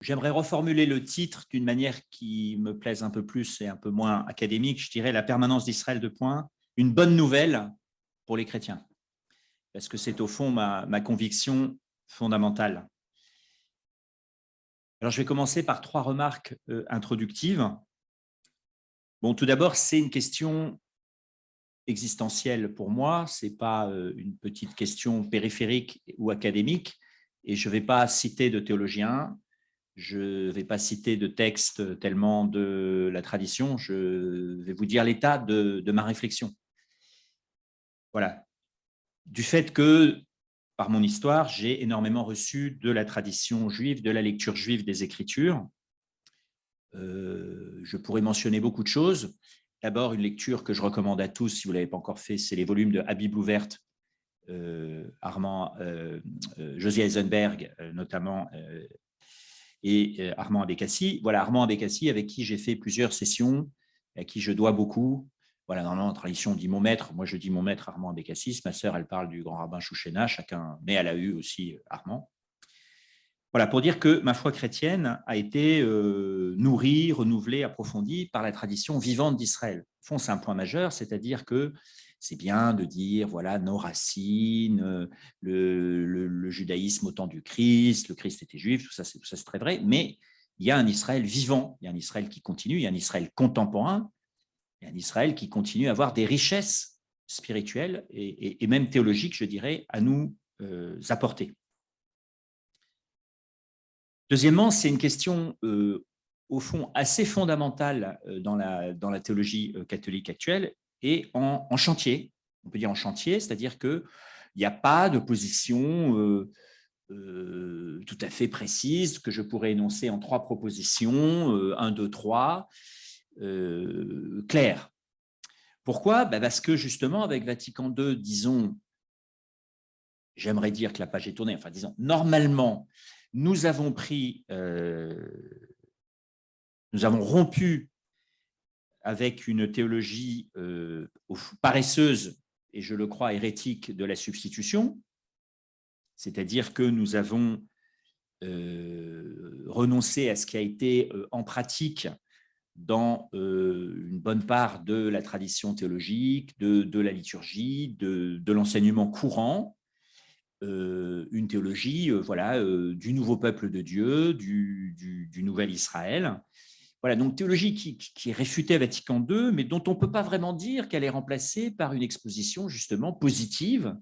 J'aimerais reformuler le titre d'une manière qui me plaise un peu plus et un peu moins académique. Je dirais la permanence d'Israël, une bonne nouvelle pour les chrétiens. Parce que c'est au fond ma conviction fondamentale. Alors, je vais commencer par 3 remarques introductives. Bon, tout d'abord, c'est une question existentielle pour moi. Ce n'est pas une petite question périphérique ou académique. Et je ne vais pas citer de théologiens. Je ne vais pas citer de texte tellement de la tradition, je vais vous dire l'état de ma réflexion. Voilà. Du fait que, par mon histoire, j'ai énormément reçu de la tradition juive, de la lecture juive des Écritures. Je pourrais mentionner beaucoup de choses. D'abord, une lecture que je recommande à tous, si vous ne l'avez pas encore fait, c'est les volumes de À Bible ouverte, Josie Eisenberg notamment, et Armand Abécassi. Voilà, Armand Abécassi, avec qui j'ai fait plusieurs sessions, à qui je dois beaucoup. Voilà, normalement, en tradition, on dit mon maître. Moi, je dis mon maître Armand Abécassis. Ma sœur, elle parle du grand rabbin Chouchéna, chacun, mais elle a eu aussi Armand. Voilà, pour dire que ma foi chrétienne a été nourrie, renouvelée, approfondie par la tradition vivante d'Israël. Au fond, c'est un point majeur, c'est-à-dire que c'est bien de dire, voilà, nos racines, le judaïsme au temps du Christ, le Christ était juif, tout ça, c'est très vrai, mais il y a un Israël vivant, il y a un Israël qui continue, il y a un Israël contemporain, il y a un Israël qui continue à avoir des richesses spirituelles et même théologiques, je dirais, à nous apporter. Deuxièmement, c'est une question au fond assez fondamentale dans la théologie catholique actuelle et en chantier. On peut dire en chantier, c'est-à-dire qu'il n'y a pas de position tout à fait précise que je pourrais énoncer en 3 propositions, 1, 2, 3, claires. Pourquoi ? Parce que justement, avec Vatican II, disons, j'aimerais dire que la page est tournée, enfin disons, normalement, nous avons rompu avec une théologie paresseuse et je le crois hérétique de la substitution, c'est-à-dire que nous avons renoncé à ce qui a été en pratique dans une bonne part de la tradition théologique, de la liturgie, de l'enseignement courant, une théologie du nouveau peuple de Dieu, du nouvel Israël. Voilà, donc théologie qui est réfutée à Vatican II, mais dont on ne peut pas vraiment dire qu'elle est remplacée par une exposition justement positive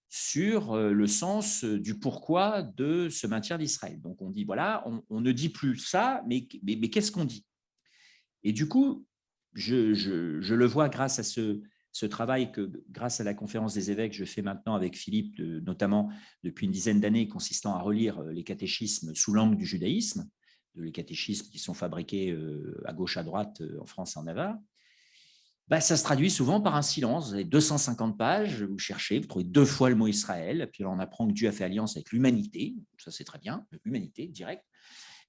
sur le sens du pourquoi de ce maintien d'Israël. Donc on dit, voilà, on ne dit plus ça, mais qu'est-ce qu'on dit ? Et du coup, je le vois grâce à ce travail que, grâce à la conférence des évêques, je fais maintenant avec Philippe, notamment depuis une dizaine d'années, consistant à relire les catéchismes sous l'angle du judaïsme, les catéchismes qui sont fabriqués à gauche, à droite, en France et en Navarre. Ça se traduit souvent par un silence. Vous avez 250 pages, vous cherchez, vous trouvez 2 fois le mot Israël, puis là, on apprend que Dieu a fait alliance avec l'humanité, ça c'est très bien, l'humanité, direct.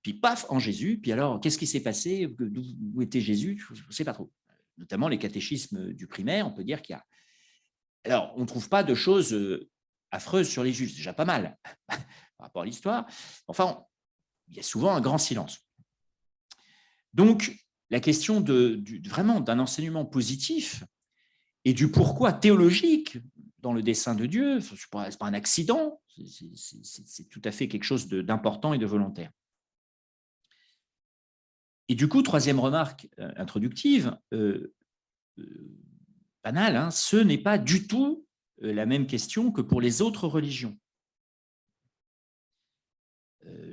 Puis paf, en Jésus, puis alors, qu'est-ce qui s'est passé ? Où était Jésus ? Je ne sais pas trop. Notamment les catéchismes du primaire, on peut dire qu'il y a… Alors, on ne trouve pas de choses affreuses sur les Juifs, déjà pas mal par rapport à l'histoire. Enfin, il y a souvent un grand silence. Donc, la question vraiment d'un enseignement positif et du pourquoi théologique dans le dessein de Dieu, ce n'est pas un accident, c'est tout à fait quelque chose d'important et de volontaire. Et du coup, 3e remarque introductive, banale, hein, ce n'est pas du tout la même question que pour les autres religions.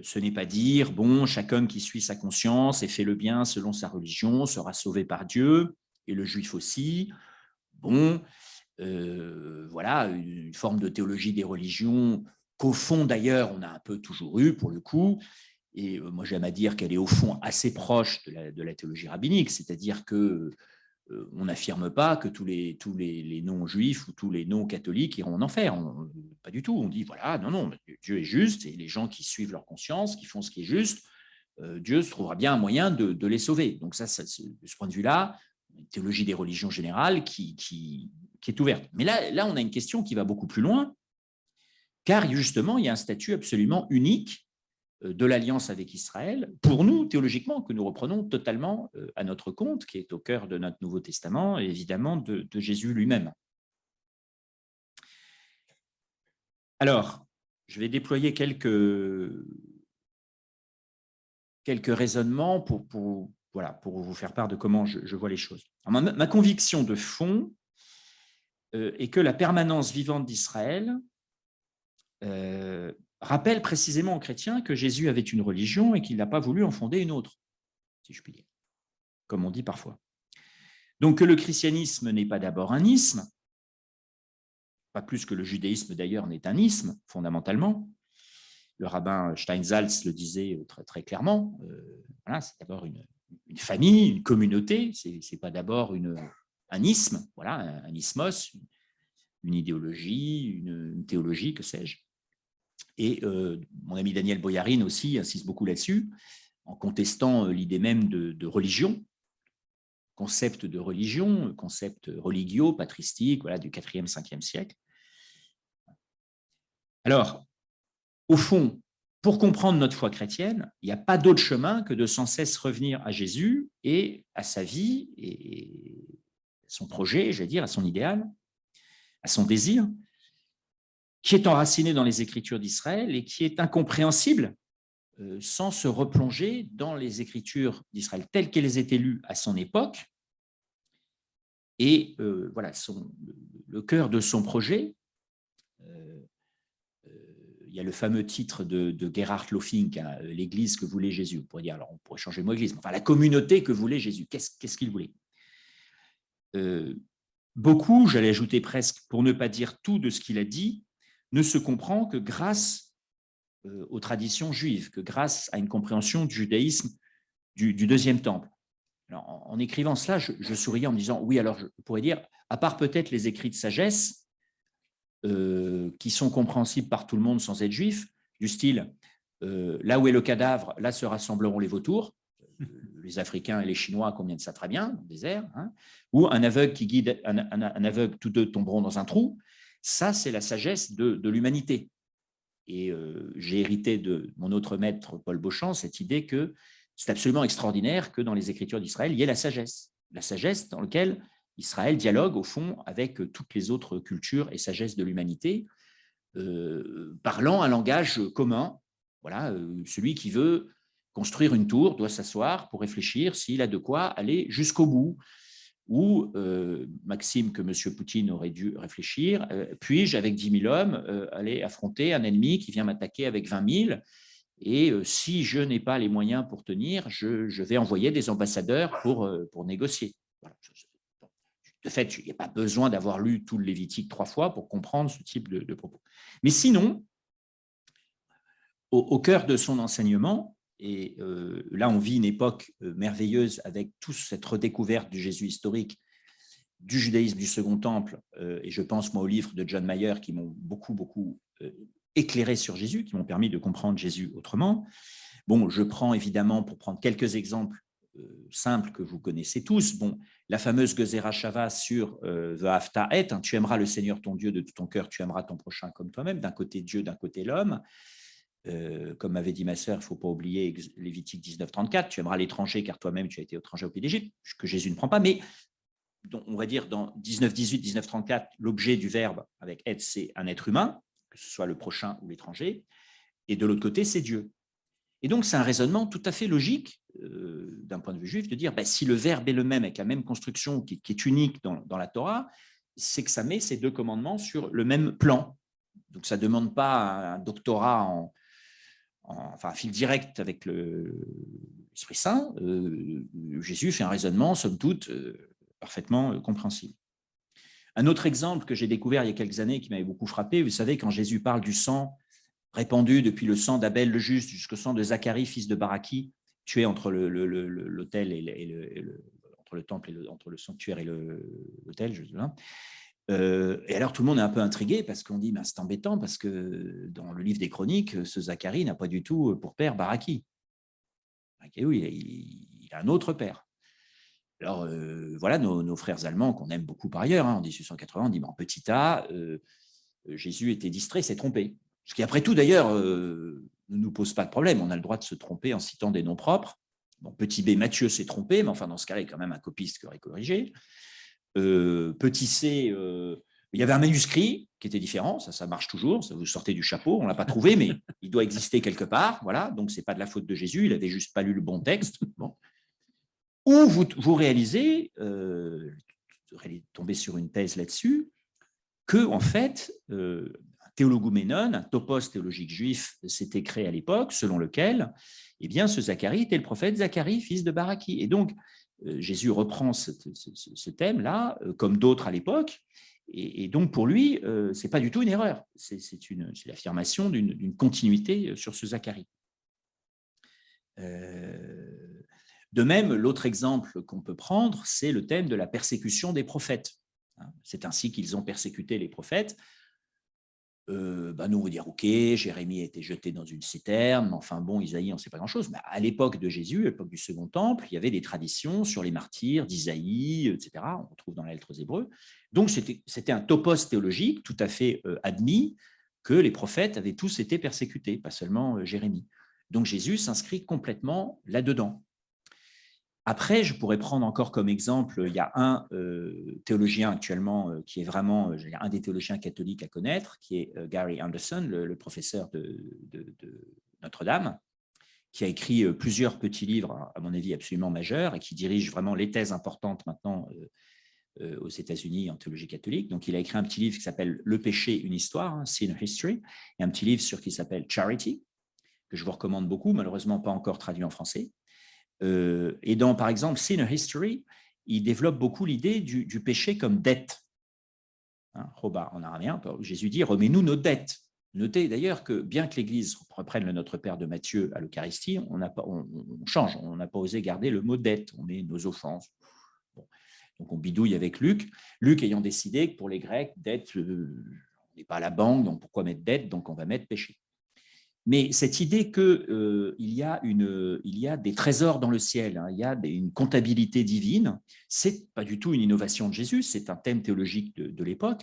Ce n'est pas dire, bon, chaque homme qui suit sa conscience et fait le bien selon sa religion sera sauvé par Dieu, et le juif aussi. Bon, voilà, une forme de théologie des religions qu'au fond, d'ailleurs, on a un peu toujours eu, pour le coup. Et moi, j'aime à dire qu'elle est au fond assez proche de la théologie rabbinique, c'est-à-dire que on n'affirme pas que tous les non-juifs ou tous les non-catholiques iront en enfer. Pas du tout. On dit, voilà, non, Dieu est juste, et les gens qui suivent leur conscience, qui font ce qui est juste, Dieu se trouvera bien un moyen de les sauver. Donc ça, de ce point de vue-là, une théologie des religions générales qui est ouverte. Mais là, on a une question qui va beaucoup plus loin, car justement, il y a un statut absolument unique de l'alliance avec Israël, pour nous, théologiquement, que nous reprenons totalement à notre compte, qui est au cœur de notre Nouveau Testament, et évidemment de Jésus lui-même. Alors, je vais déployer quelques raisonnements pour vous faire part de comment je vois les choses. Alors, ma conviction de fond est que la permanence vivante d'Israël rappelle précisément aux chrétiens que Jésus avait une religion et qu'il n'a pas voulu en fonder une autre, si je puis dire, comme on dit parfois. Donc, que le christianisme n'est pas d'abord un isme, pas plus que le judaïsme d'ailleurs n'est un isme, fondamentalement. Le rabbin Steinsaltz le disait très, très clairement, voilà, c'est d'abord une famille, une communauté, ce n'est pas d'abord un isme, voilà, un ismos, une idéologie, une théologie, que sais-je. Et mon ami Daniel Boyarin aussi insiste beaucoup là-dessus, en contestant l'idée même de religion, concept de religion, concept religio, patristique, voilà, du 4e, 5e siècle. Alors, au fond, pour comprendre notre foi chrétienne, il n'y a pas d'autre chemin que de sans cesse revenir à Jésus et à sa vie et à son projet, j'allais dire, à son idéal, à son désir, qui est enraciné dans les Écritures d'Israël et qui est incompréhensible sans se replonger dans les Écritures d'Israël telles qu'elles étaient lues à son époque. Et voilà, le cœur de son projet, il y a le fameux titre de Gerhard Löffing, hein, l'Église que voulait Jésus. On pourrait dire, alors on pourrait changer le mot Église, enfin la communauté que voulait Jésus. Qu'est-ce qu'il voulait? Beaucoup, j'allais ajouter presque, pour ne pas dire tout de ce qu'il a dit, ne se comprend que grâce aux traditions juives, que grâce à une compréhension du judaïsme du deuxième temple. Alors, en écrivant cela, je souriais en me disant, oui, alors je pourrais dire, à part peut-être les écrits de sagesse, qui sont compréhensibles par tout le monde sans être juif, du style là où est le cadavre, là se rassembleront les vautours, les Africains et les Chinois combien de ça très bien dans le désert, hein, ou un aveugle qui guide un aveugle, tous deux tomberont dans un trou. Ça, c'est la sagesse de l'humanité. Et j'ai hérité de mon autre maître, Paul Beauchamp, cette idée que c'est absolument extraordinaire que dans les Écritures d'Israël, il y ait la sagesse dans laquelle Israël dialogue au fond avec toutes les autres cultures et sagesses de l'humanité, parlant un langage commun. Voilà, celui qui veut construire une tour doit s'asseoir pour réfléchir s'il a de quoi aller jusqu'au bout. Ou Maxime, que M. Poutine aurait dû réfléchir, puis-je, avec 10 000 hommes, aller affronter un ennemi qui vient m'attaquer avec 20 000 et si je n'ai pas les moyens pour tenir, je vais envoyer des ambassadeurs pour négocier. Voilà. De fait, il n'y a pas besoin d'avoir lu tout le Lévitique 3 fois pour comprendre ce type de propos. Mais sinon, au cœur de son enseignement, et là on vit une époque merveilleuse avec toute cette redécouverte du Jésus historique, du judaïsme du Second Temple, et je pense moi aux livres de John Mayer qui m'ont beaucoup éclairé sur Jésus, qui m'ont permis de comprendre Jésus autrement. Bon, je prends évidemment, pour prendre quelques exemples simples que vous connaissez tous, bon, la fameuse Gezerah Shava sur V'ahavta et, hein, tu aimeras le Seigneur ton Dieu de tout ton cœur, tu aimeras ton prochain comme toi-même, d'un côté Dieu, d'un côté l'homme. Comme m'avait dit ma sœur, il ne faut pas oublier Lévitique 19:34, tu aimeras l'étranger car toi-même tu as été étranger au pays d'Égypte, que Jésus ne prend pas, mais on va dire dans 19:18, 19:34, l'objet du verbe avec être, c'est un être humain, que ce soit le prochain ou l'étranger, et de l'autre côté, c'est Dieu. Et donc, c'est un raisonnement tout à fait logique, d'un point de vue juif, de dire, si le verbe est le même, avec la même construction qui est unique dans la Torah, c'est que ça met ces deux commandements sur le même plan. Donc, ça ne demande pas un doctorat enfin, un fil direct avec l'Esprit Saint. Jésus fait un raisonnement, somme toute, parfaitement compréhensible. Un autre exemple que j'ai découvert il y a quelques années qui m'avait beaucoup frappé, vous savez, quand Jésus parle du sang répandu depuis le sang d'Abel le juste jusqu'au sang de Zacharie, fils de Baraki, tué entre l'autel entre le temple et entre le sanctuaire et l'autel. Et alors tout le monde est un peu intrigué parce qu'on dit c'est embêtant parce que dans le livre des Chroniques, ce Zacharie n'a pas du tout pour père Baraki. Oui, il a un autre père. Alors voilà, nos frères allemands qu'on aime beaucoup par ailleurs, hein, en 1880, on dit en petit a, Jésus était distrait, s'est trompé. Ce qui, après tout, d'ailleurs, ne nous pose pas de problème. On a le droit de se tromper en citant des noms propres. Bon, petit b, Matthieu s'est trompé, mais enfin, dans ce cas-là, il y a quand même un copiste qui aurait corrigé. Petit c, il y avait un manuscrit qui était différent, ça marche toujours, ça vous sortez du chapeau, on ne l'a pas trouvé, mais il doit exister quelque part, voilà, donc ce n'est pas de la faute de Jésus, il n'avait juste pas lu le bon texte. Bon. Ou vous réalisez, tombez sur une thèse là-dessus, que, en fait, un théologouménon, un topos théologique juif s'était créé à l'époque, selon lequel eh bien, ce Zacharie était le prophète Zacharie, fils de Baraki. Et donc, Jésus reprend ce thème-là, comme d'autres à l'époque, et donc pour lui, ce n'est pas du tout une erreur, c'est l'affirmation d'une continuité sur ce Zacharie. De même, l'autre exemple qu'on peut prendre, c'est le thème de la persécution des prophètes. C'est ainsi qu'ils ont persécuté les prophètes. Nous, on va dire, OK, Jérémie a été jeté dans une citerne, mais enfin bon, Isaïe, on ne sait pas grand-chose. Mais à l'époque de Jésus, à l'époque du Second Temple, il y avait des traditions sur les martyrs d'Isaïe, etc. On retrouve dans les lettres hébreux. Donc, c'était un topos théologique tout à fait admis que les prophètes avaient tous été persécutés, pas seulement Jérémie. Donc, Jésus s'inscrit complètement là-dedans. Après, je pourrais prendre encore comme exemple, il y a un théologien actuellement qui est vraiment un des théologiens catholiques à connaître, qui est Gary Anderson, le professeur de Notre-Dame, qui a écrit plusieurs petits livres, à mon avis, absolument majeurs, et qui dirige vraiment les thèses importantes maintenant aux États-Unis en théologie catholique. Donc, il a écrit un petit livre qui s'appelle « Le péché, une histoire », Sin History, et un petit livre qui s'appelle « Charity », que je vous recommande beaucoup, malheureusement pas encore traduit en français. Et dans, par exemple, Sin History, il développe beaucoup l'idée du péché comme dette. Roba en araméen, Jésus dit « remets-nous nos dettes ». Notez d'ailleurs que bien que l'Église reprenne le Notre Père de Matthieu à l'Eucharistie, on change, on n'a pas osé garder le mot dette, on met nos offenses. Bon. Donc on bidouille avec Luc. Luc ayant décidé que pour les Grecs, dette, on n'est pas à la banque, donc pourquoi mettre dette, donc on va mettre péché. Mais cette idée qu'il y a des trésors dans le ciel, il y a une comptabilité divine, ce n'est pas du tout une innovation de Jésus, c'est un thème théologique de l'époque.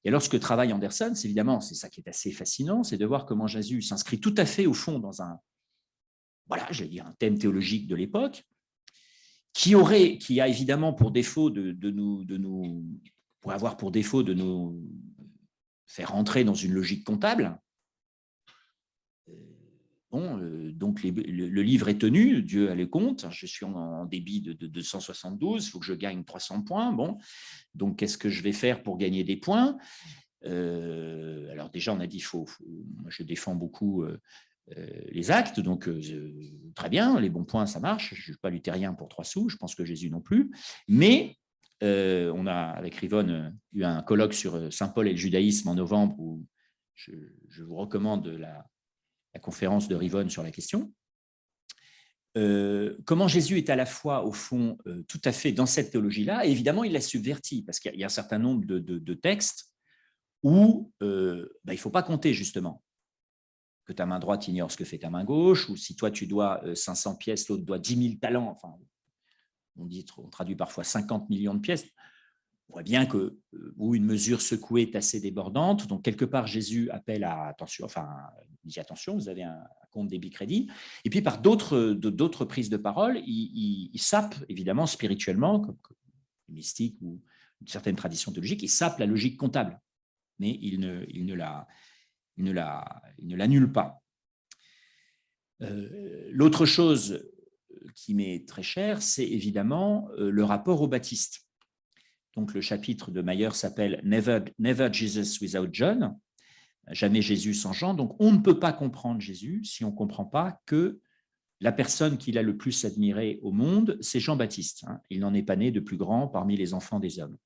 Et alors, ce que travaille Anderson, c'est évidemment, c'est ça qui est assez fascinant, c'est de voir comment Jésus s'inscrit tout à fait au fond dans un thème théologique de l'époque, qui a évidemment pour défaut pourrait avoir pour défaut de nous faire rentrer dans une logique comptable. Bon, donc le livre est tenu, Dieu a les comptes, je suis en débit de 272, il faut que je gagne 300 points. Bon, donc qu'est-ce que je vais faire pour gagner des points? Alors déjà, on a dit, moi je défends beaucoup les actes, donc très bien, les bons points, ça marche, je ne suis pas luthérien pour 3 sous, je pense que Jésus non plus, mais on a, avec Rivonne, eu un colloque sur Saint Paul et le judaïsme en novembre, où je vous recommande la conférence de Rivonne sur la question. Comment Jésus est à la fois, au fond, tout à fait dans cette théologie-là, et évidemment, il l'a subverti, parce qu'il y a un certain nombre de textes où il ne faut pas compter, justement, que ta main droite ignore ce que fait ta main gauche, ou si toi, tu dois 500 pièces, l'autre doit 10 000 talents, enfin, on traduit parfois 50 millions de pièces. On voit bien que où une mesure secouée est assez débordante. Donc, quelque part, Jésus appelle à attention, enfin, dit attention, vous avez un compte débit-crédit. Et puis, par d'autres prises de parole, il sape, évidemment, spirituellement, comme les mystiques ou certaines traditions théologiques, il sape la logique comptable. Mais il ne l'annule pas. L'autre chose qui m'est très chère, c'est évidemment le rapport au Baptiste. Donc, le chapitre de Mayer s'appelle Never Jesus without John, jamais Jésus sans Jean. Donc, on ne peut pas comprendre Jésus si on ne comprend pas que la personne qu'il a le plus admirée au monde, c'est Jean-Baptiste. Il n'en est pas né de plus grand parmi les enfants des hommes.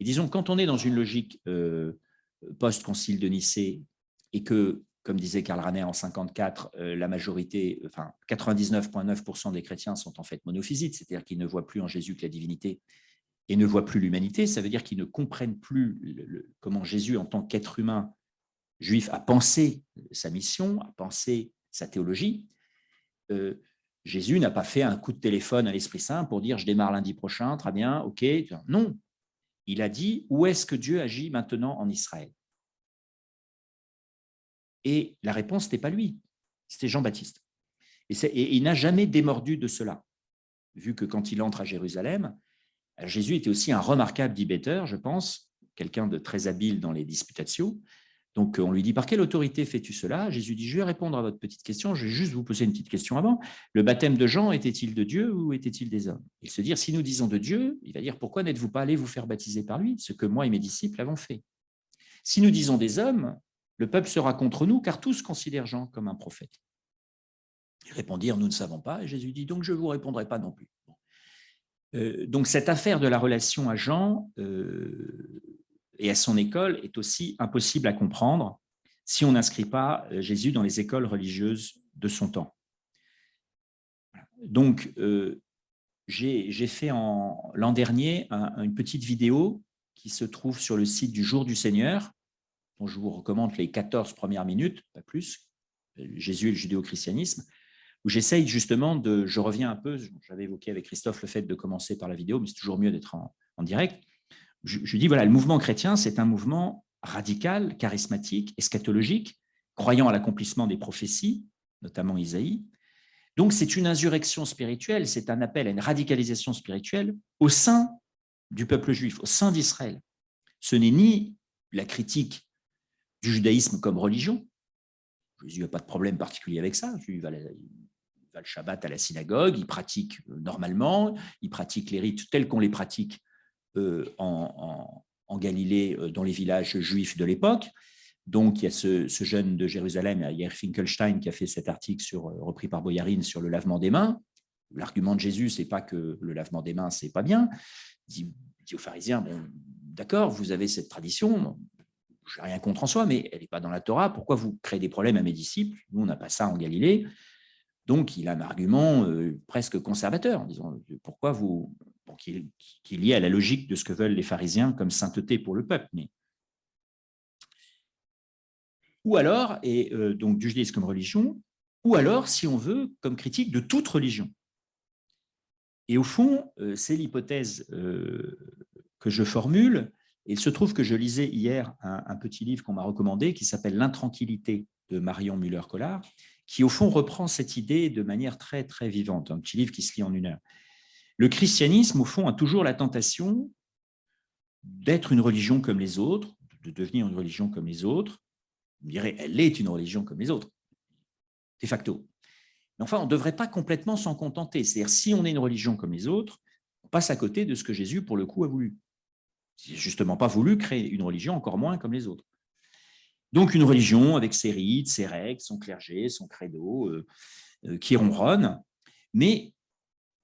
Et disons, quand on est dans une logique post-concile de Nicée, et que, comme disait Karl Rahner en 1954, la majorité, enfin 99,9% des chrétiens sont en fait monophysites, c'est-à-dire qu'ils ne voient plus en Jésus que la divinité, et ne voient plus l'humanité, ça veut dire qu'ils ne comprennent plus comment Jésus, en tant qu'être humain juif, a pensé sa mission, a pensé sa théologie. Jésus n'a pas fait un coup de téléphone à l'Esprit Saint pour dire « je démarre lundi prochain, très bien, ok ». Non, il a dit « où est-ce que Dieu agit maintenant en Israël ?» Et la réponse n'était pas lui, c'était Jean-Baptiste. Et il n'a jamais démordu de cela, vu que quand il entre à Jérusalem, Jésus était aussi un remarquable débatteur, je pense, quelqu'un de très habile dans les disputatio. Donc, on lui dit, par quelle autorité fais-tu cela? Jésus dit, je vais répondre à votre petite question, je vais juste vous poser une petite question avant. Le baptême de Jean était-il de Dieu ou était-il des hommes? Il se dit, si nous disons de Dieu, il va dire, pourquoi n'êtes-vous pas allés vous faire baptiser par lui, ce que moi et mes disciples avons fait? Si nous disons des hommes, le peuple sera contre nous, car tous considèrent Jean comme un prophète. Ils répondirent, nous ne savons pas, et Jésus dit, donc je ne vous répondrai pas non plus. Donc, cette affaire de la relation à Jean et à son école est aussi impossible à comprendre si on n'inscrit pas Jésus dans les écoles religieuses de son temps. Donc, j'ai fait l'an dernier une petite vidéo qui se trouve sur le site du Jour du Seigneur, dont je vous recommande les 14 premières minutes, pas plus, Jésus et le judéo-christianisme, où j'essaye justement je reviens un peu, j'avais évoqué avec Christophe le fait de commencer par la vidéo, mais c'est toujours mieux d'être en direct. Je dis, voilà, le mouvement chrétien, c'est un mouvement radical, charismatique, eschatologique, croyant à l'accomplissement des prophéties, notamment Isaïe. Donc, c'est une insurrection spirituelle, c'est un appel à une radicalisation spirituelle au sein du peuple juif, au sein d'Israël. Ce n'est ni la critique du judaïsme comme religion. Jésus n'a pas de problème particulier avec ça. Il va le Shabbat à la synagogue, il pratique normalement, il pratique les rites tels qu'on les pratique en Galilée, dans les villages juifs de l'époque. Donc, il y a ce jeune de Jérusalem, Yair Finkelstein, qui a fait cet article repris par Boyarin sur le lavement des mains. L'argument de Jésus, ce n'est pas que le lavement des mains, ce n'est pas bien. Il dit aux pharisiens, bon, d'accord, vous avez cette tradition, je n'ai rien contre en soi, mais elle n'est pas dans la Torah. Pourquoi vous créez des problèmes à mes disciples? Nous, on n'a pas ça en Galilée. Donc, il a un argument presque conservateur, en disant pourquoi vous. Bon, qui est lié à la logique de ce que veulent les pharisiens comme sainteté pour le peuple. Mais... Ou alors, et donc du judaïsme comme religion, ou alors, si on veut, comme critique de toute religion. Et au fond, c'est l'hypothèse que je formule. Et il se trouve que je lisais hier un petit livre qu'on m'a recommandé qui s'appelle L'intranquillité de Marion Muller-Collard, qui au fond reprend cette idée de manière très, très vivante. Un petit livre qui se lit en 1 heure. Le christianisme, au fond, a toujours la tentation d'être une religion comme les autres, de devenir une religion comme les autres. On dirait, elle est une religion comme les autres, de facto. Mais enfin, on ne devrait pas complètement s'en contenter. C'est-à-dire, si on est une religion comme les autres, on passe à côté de ce que Jésus, pour le coup, a voulu. Il n'a justement pas voulu créer une religion, encore moins comme les autres. Donc, une religion avec ses rites, ses règles, son clergé, son credo, qui ronronne, mais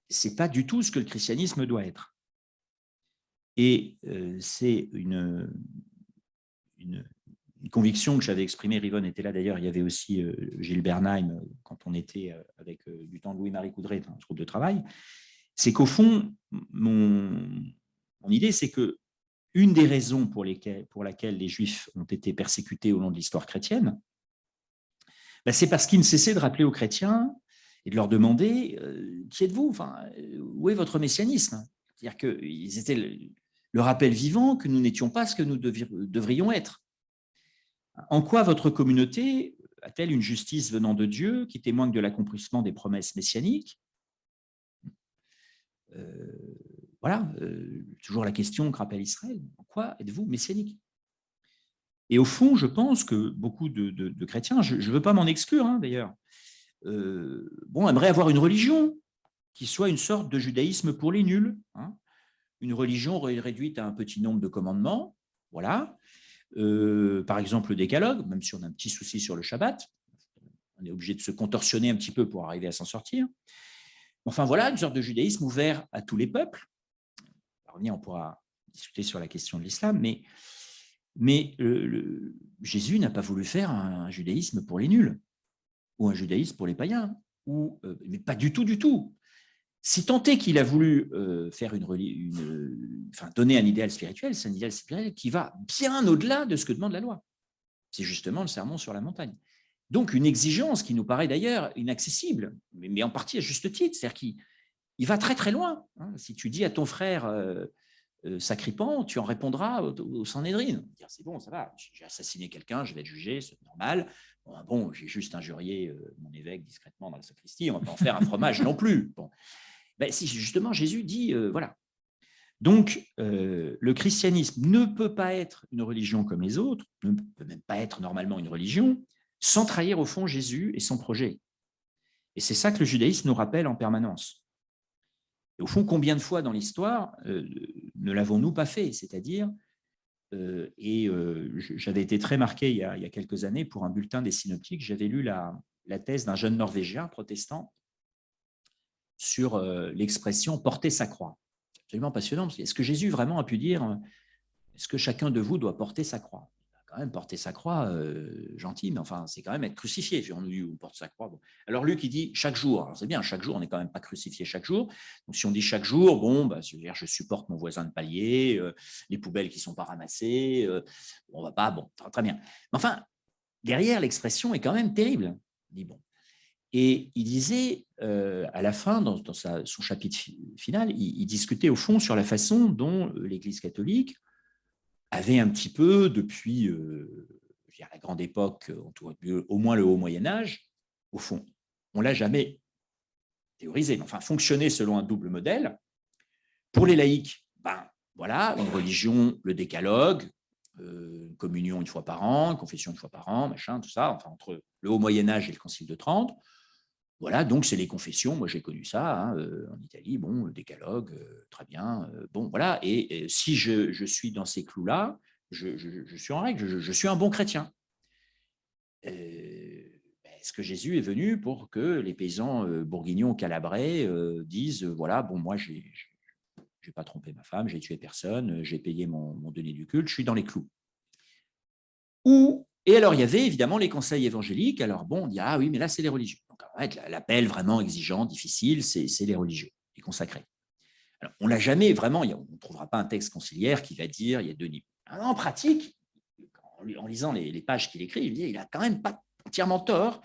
ce n'est pas du tout ce que le christianisme doit être. Et c'est une conviction que j'avais exprimée, Rivonne était là d'ailleurs, il y avait aussi Gilles Bernheim, quand on était avec du temps de Louis-Marie Coudray, un groupe de travail, c'est qu'au fond, mon idée, c'est que une des raisons pour laquelle les Juifs ont été persécutés au long de l'histoire chrétienne, c'est parce qu'ils ne cessaient de rappeler aux chrétiens et de leur demander qui êtes-vous, enfin, où est votre messianisme? C'est-à-dire qu'ils étaient le rappel vivant que nous n'étions pas ce que nous devrions être. En quoi votre communauté a-t-elle une justice venant de Dieu qui témoigne de l'accomplissement des promesses messianiques? Voilà, toujours la question que rappelle Israël. En quoi êtes-vous messianique? Et au fond, je pense que beaucoup de chrétiens, je ne veux pas m'en exclure d'ailleurs, aimeraient avoir une religion qui soit une sorte de judaïsme pour les nuls, une religion réduite à un petit nombre de commandements, voilà. Par exemple le décalogue, même si on a un petit souci sur le Shabbat, on est obligé de se contorsionner un petit peu pour arriver à s'en sortir. Enfin voilà, une sorte de judaïsme ouvert à tous les peuples. On pourra discuter sur la question de l'islam, mais Jésus n'a pas voulu faire un judaïsme pour les nuls, ou un judaïsme pour les païens, mais pas du tout, du tout. Si tant est qu'il a voulu faire donner un idéal spirituel, c'est un idéal spirituel qui va bien au-delà de ce que demande la loi. C'est justement le sermon sur la montagne. Donc, une exigence qui nous paraît d'ailleurs inaccessible, mais en partie à juste titre, c'est-à-dire qu'il va très très loin. Si tu dis à ton frère, sacripant, tu en répondras au Sanhédrin. C'est bon, ça va, j'ai assassiné quelqu'un, je vais être jugé, c'est normal. Bon, j'ai juste injurié mon évêque discrètement dans la sacristie, on ne va pas en faire un fromage non plus. Bon. Ben, si justement Jésus dit, voilà. Donc, le christianisme ne peut pas être une religion comme les autres, ne peut même pas être normalement une religion, sans trahir au fond Jésus et son projet. Et c'est ça que le judaïsme nous rappelle en permanence. Et au fond, combien de fois dans l'histoire ne l'avons-nous pas fait? C'est-à-dire, j'avais été très marqué il y a quelques années pour un bulletin des synoptiques, j'avais lu la thèse d'un jeune Norvégien protestant sur l'expression « porter sa croix ». Absolument passionnant, parce que est-ce que Jésus vraiment a pu dire « est-ce que chacun de vous doit porter sa croix ?» Quand même, porter sa croix, gentil, mais enfin, c'est quand même être crucifié. On nous dit, on porte sa croix. Bon. Alors, Luc, il dit chaque jour. Alors, c'est bien, chaque jour, on n'est quand même pas crucifié chaque jour. Donc, si on dit chaque jour, bon, bah, c'est-à-dire, je supporte mon voisin de palier, les poubelles qui ne sont pas ramassées, on va pas, bon, très bien. Mais enfin, derrière, l'expression est quand même terrible. Il dit, bon. Et il disait, à la fin, dans son chapitre final, il discutait au fond sur la façon dont l'Église catholique avait un petit peu, depuis la grande époque, au moins le haut Moyen-Âge, au fond, on ne l'a jamais théorisé, mais enfin, fonctionné selon un double modèle. Pour les laïcs, ben, voilà, une religion, le décalogue, une communion une fois par an, une confession une fois par an, machin, tout ça, enfin, entre le haut Moyen-Âge et le Concile de Trente. Voilà, donc c'est les confessions, moi j'ai connu ça, hein, en Italie, bon, le décalogue, très bien, bon, voilà, et si je suis dans ces clous-là, je suis en règle, je suis un bon chrétien. Est-ce que Jésus est venu pour que les paysans bourguignons calabrais disent, voilà, bon, moi j'ai pas trompé ma femme, j'ai tué personne, j'ai payé mon denier du culte, je suis dans les clous. Et alors, il y avait évidemment les conseils évangéliques. Alors, bon, on dit, ah oui, mais là, c'est les religieux. Donc, en fait, l'appel vraiment exigeant, difficile, c'est les religieux, les consacrés. Alors, on ne l'a jamais vraiment, on ne trouvera pas un texte conciliaire qui va dire, il y a deux niveaux. Alors, en pratique, en lisant les pages qu'il écrit, il n'a quand même pas entièrement tort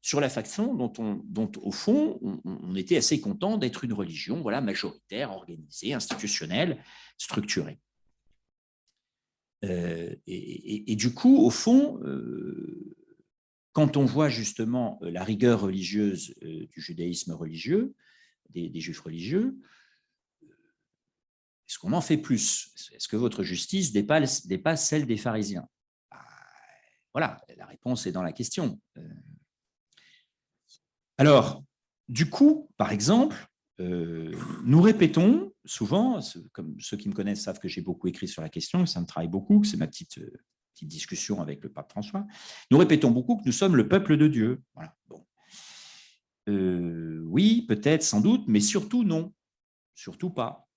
sur la façon dont au fond, on était assez content d'être une religion, voilà, majoritaire, organisée, institutionnelle, structurée. Et du coup, au fond, quand on voit justement la rigueur religieuse du judaïsme religieux, des juifs religieux, est-ce qu'on en fait plus? Est-ce que votre justice dépasse celle des pharisiens? Voilà, la réponse est dans la question. Alors, du coup, par exemple, nous répétons souvent, comme ceux qui me connaissent savent que j'ai beaucoup écrit sur la question, que ça me travaille beaucoup, que c'est ma petite discussion avec le pape François, nous répétons beaucoup que nous sommes le peuple de Dieu. Voilà. Bon. Oui, peut-être, sans doute, mais surtout non. Surtout pas.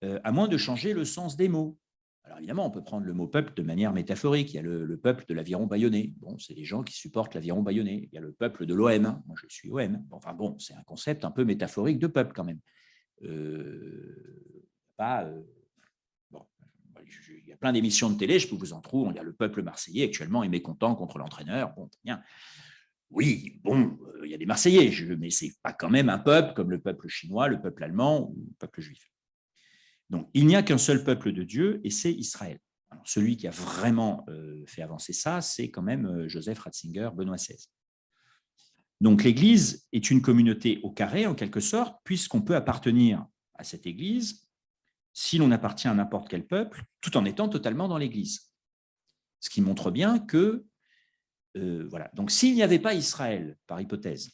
À moins de changer le sens des mots. Alors évidemment, on peut prendre le mot peuple de manière métaphorique. Il y a le peuple de l'Aviron bayonnais. Bon, c'est les gens qui supportent l'Aviron bayonnais. Il y a le peuple de l'OM. Moi, je suis OM. Bon, enfin bon, c'est un concept un peu métaphorique de peuple quand même. Bon, il y a plein d'émissions de télé, je peux vous en trouver. Il y a le peuple marseillais actuellement est mécontent contre l'entraîneur. Bon, bien. Oui, bon, il y a des Marseillais, mais ce n'est pas quand même un peuple comme le peuple chinois, le peuple allemand ou le peuple juif. Donc, il n'y a qu'un seul peuple de Dieu et c'est Israël. Alors, celui qui a vraiment fait avancer ça, c'est quand même Joseph Ratzinger, Benoît XVI. Donc, l'Église est une communauté au carré, en quelque sorte, puisqu'on peut appartenir à cette Église si l'on appartient à n'importe quel peuple, tout en étant totalement dans l'Église. Ce qui montre bien que, voilà. Donc, s'il n'y avait pas Israël, par hypothèse,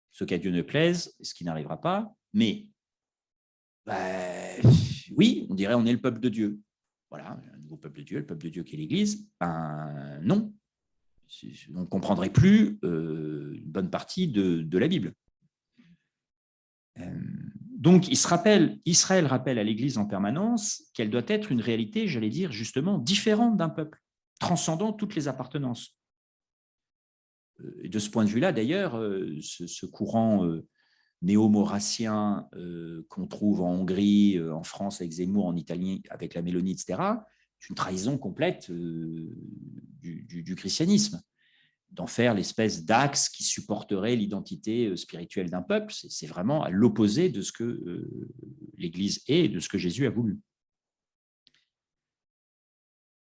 ce qu'à Dieu ne plaise, ce qui n'arrivera pas, mais oui, on dirait on est le peuple de Dieu. Voilà, un nouveau peuple de Dieu, le peuple de Dieu qui est l'Église. Non, on ne comprendrait plus une bonne partie de la Bible. Donc, Israël rappelle à l'Église en permanence qu'elle doit être une réalité, j'allais dire, justement, différente d'un peuple, transcendant toutes les appartenances. Et de ce point de vue-là, d'ailleurs, ce courant néo-maurassien qu'on trouve en Hongrie, en France avec Zemmour, en Italie avec la Mélanie, etc., c'est une trahison complète du christianisme. D'en faire l'espèce d'axe qui supporterait l'identité spirituelle d'un peuple, c'est vraiment à l'opposé de ce que l'Église est et de ce que Jésus a voulu.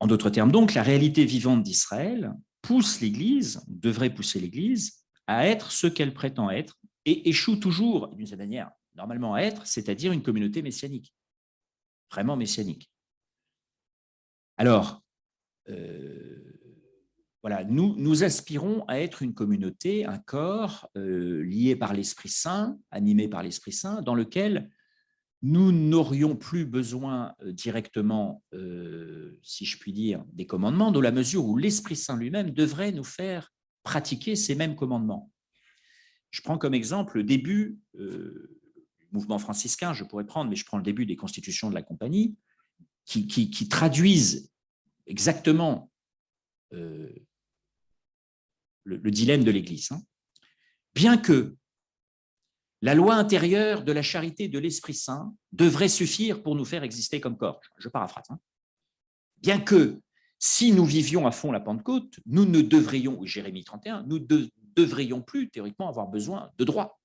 En d'autres termes, donc, la réalité vivante d'Israël pousse l'Église, devrait pousser l'Église, à être ce qu'elle prétend être et échoue toujours, d'une certaine manière, normalement à être, c'est-à-dire une communauté messianique, vraiment messianique. Alors, voilà, nous aspirons à être une communauté, un corps lié par l'Esprit Saint, animé par l'Esprit Saint, dans lequel nous n'aurions plus besoin directement, si je puis dire, des commandements, dans la mesure où l'Esprit Saint lui-même devrait nous faire pratiquer ces mêmes commandements. Je prends comme exemple le début du mouvement franciscain, je pourrais prendre, mais je prends le début des constitutions de la Compagnie, qui traduisent exactement le dilemme de l'Église. Bien que la loi intérieure de la charité de l'Esprit Saint devrait suffire pour nous faire exister comme corps. Je paraphrase. Bien que, si nous vivions à fond la Pentecôte, nous ne devrions, Jérémie 31, nous ne devrions plus, théoriquement, avoir besoin de droit,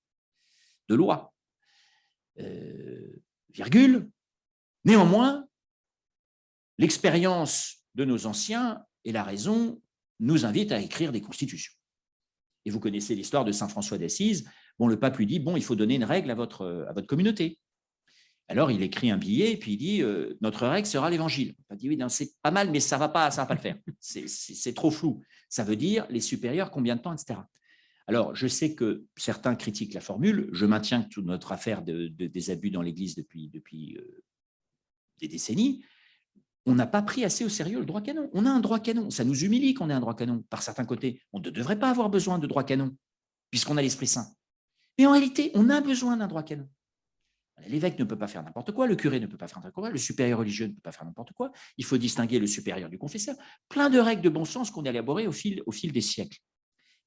de loi. Virgule. Néanmoins, l'expérience de nos anciens et la raison nous invitent à écrire des constitutions. Et vous connaissez l'histoire de saint François d'Assise. Bon, le pape lui dit, bon, il faut donner une règle à votre communauté. Alors, il écrit un billet et puis il dit, notre règle sera l'évangile. Il dit, oui, c'est pas mal, mais ça ne va pas le faire. C'est trop flou. Ça veut dire les supérieurs, combien de temps, etc. Alors, je sais que certains critiquent la formule. Je maintiens que toute notre affaire des abus dans l'Église depuis des décennies, on n'a pas pris assez au sérieux le droit canon. On a un droit canon. Ça nous humilie qu'on ait un droit canon. Par certains côtés, on ne devrait pas avoir besoin de droit canon, puisqu'on a l'Esprit Saint. Mais en réalité, on a besoin d'un droit canon. L'évêque ne peut pas faire n'importe quoi, le curé ne peut pas faire n'importe quoi, le supérieur religieux ne peut pas faire n'importe quoi. Il faut distinguer le supérieur du confesseur. Plein de règles de bon sens qu'on a élaborées au fil des siècles.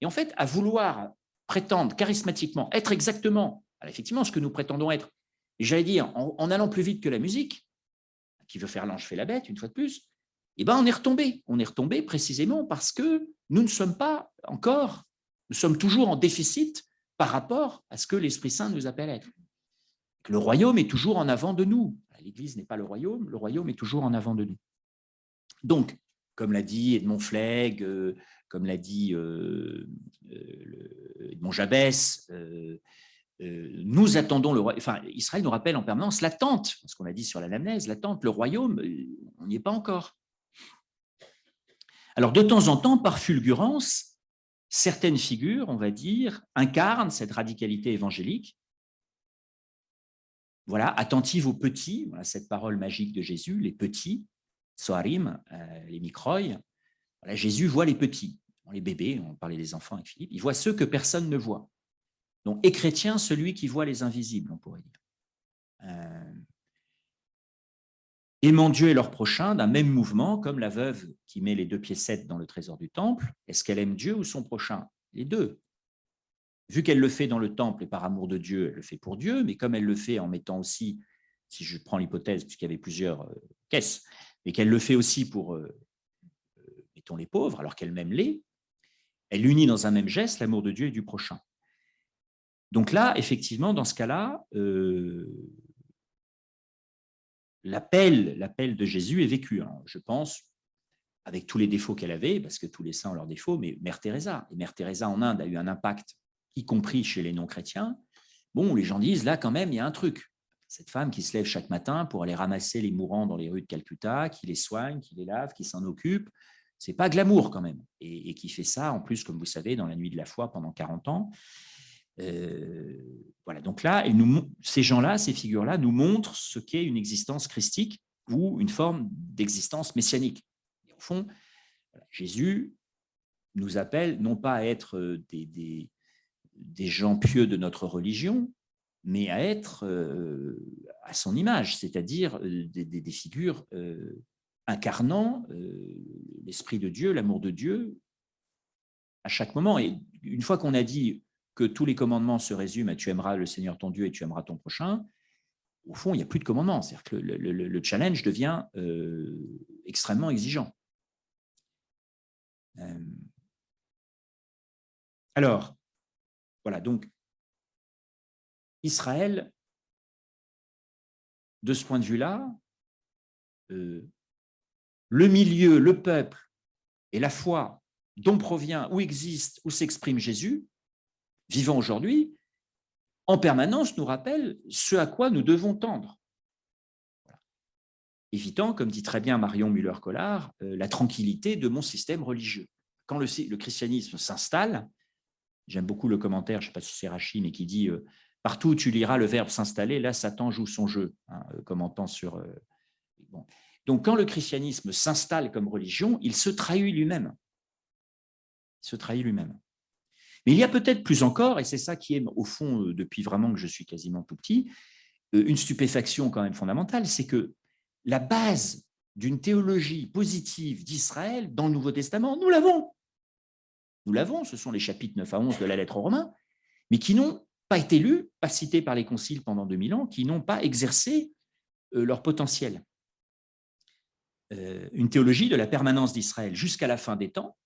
Et en fait, à vouloir prétendre charismatiquement être exactement, effectivement, ce que nous prétendons être, et j'allais dire, en allant plus vite que la musique, qui veut faire l'ange fait la bête, une fois de plus, eh ben on est retombé. On est retombé précisément parce que nous ne sommes pas encore, nous sommes toujours en déficit par rapport à ce que l'Esprit Saint nous appelle à être. Le royaume est toujours en avant de nous. L'Église n'est pas le royaume est toujours en avant de nous. Donc, comme l'a dit Edmond Flegg, comme l'a dit Edmond Jabès, nous attendons le royaume. Enfin, Israël nous rappelle en permanence l'attente, ce qu'on a dit sur l'anamnèse, l'attente, le royaume, on n'y est pas encore. Alors, de temps en temps, par fulgurance, certaines figures, on va dire, incarnent cette radicalité évangélique. Voilà, attentive aux petits, voilà cette parole magique de Jésus, les petits, Soharim, les microïs. Voilà, Jésus voit les petits, les bébés, on parlait des enfants avec Philippe, il voit ceux que personne ne voit. Donc, est chrétien celui qui voit les invisibles, on pourrait dire. Aimant Dieu et leur prochain, d'un même mouvement, comme la veuve qui met les 2 piécettes dans le trésor du temple, est-ce qu'elle aime Dieu ou son prochain? Les deux. Vu qu'elle le fait dans le temple et par amour de Dieu, elle le fait pour Dieu, mais comme elle le fait en mettant aussi, si je prends l'hypothèse, puisqu'il y avait plusieurs caisses, mais qu'elle le fait aussi pour, mettons, les pauvres, alors qu'elle-même l'est, elle unit dans un même geste l'amour de Dieu et du prochain. Donc là, effectivement, dans ce cas-là, l'appel de Jésus est vécu. Alors, je pense, avec tous les défauts qu'elle avait, parce que tous les saints ont leurs défauts, mais Mère Teresa. Et Mère Teresa en Inde a eu un impact, y compris chez les non-chrétiens. Bon, les gens disent, là, quand même, il y a un truc. Cette femme qui se lève chaque matin pour aller ramasser les mourants dans les rues de Calcutta, qui les soigne, qui les lave, qui s'en occupe, c'est pas glamour quand même. Et qui fait ça, en plus, comme vous savez, dans la nuit de la foi pendant 40 ans. Voilà, donc là, ces gens-là, ces figures-là, nous montrent ce qu'est une existence christique ou une forme d'existence messianique. Et au fond, voilà, Jésus nous appelle non pas à être des gens pieux de notre religion, mais à être à son image, c'est-à-dire des figures incarnant l'Esprit de Dieu, l'amour de Dieu, à chaque moment. Et une fois qu'on a dit que tous les commandements se résument à « tu aimeras le Seigneur ton Dieu et tu aimeras ton prochain », au fond, il n'y a plus de commandements. C'est-à-dire que le challenge devient extrêmement exigeant. Alors, voilà, donc, Israël, de ce point de vue-là, le milieu, le peuple et la foi dont provient, où existe, où s'exprime Jésus, vivant aujourd'hui, en permanence nous rappelle ce à quoi nous devons tendre. Évitant, comme dit très bien Marion Müller-Collard, la tranquillité de mon système religieux. Quand le christianisme s'installe, j'aime beaucoup le commentaire, je ne sais pas si c'est Rachid, mais qui dit partout où tu liras le verbe s'installer, là Satan joue son jeu, hein, commentant sur. Bon. Donc quand le christianisme s'installe comme religion, il se trahit lui-même. Il se trahit lui-même. Mais il y a peut-être plus encore, et c'est ça qui est au fond, depuis vraiment que je suis quasiment tout petit, une stupéfaction quand même fondamentale, c'est que la base d'une théologie positive d'Israël dans le Nouveau Testament, nous l'avons. Nous l'avons, ce sont les chapitres 9 à 11 de la lettre aux Romains, mais qui n'ont pas été lus, pas cités par les conciles pendant 2000 ans, qui n'ont pas exercé leur potentiel. Une théologie de la permanence d'Israël jusqu'à la fin des temps.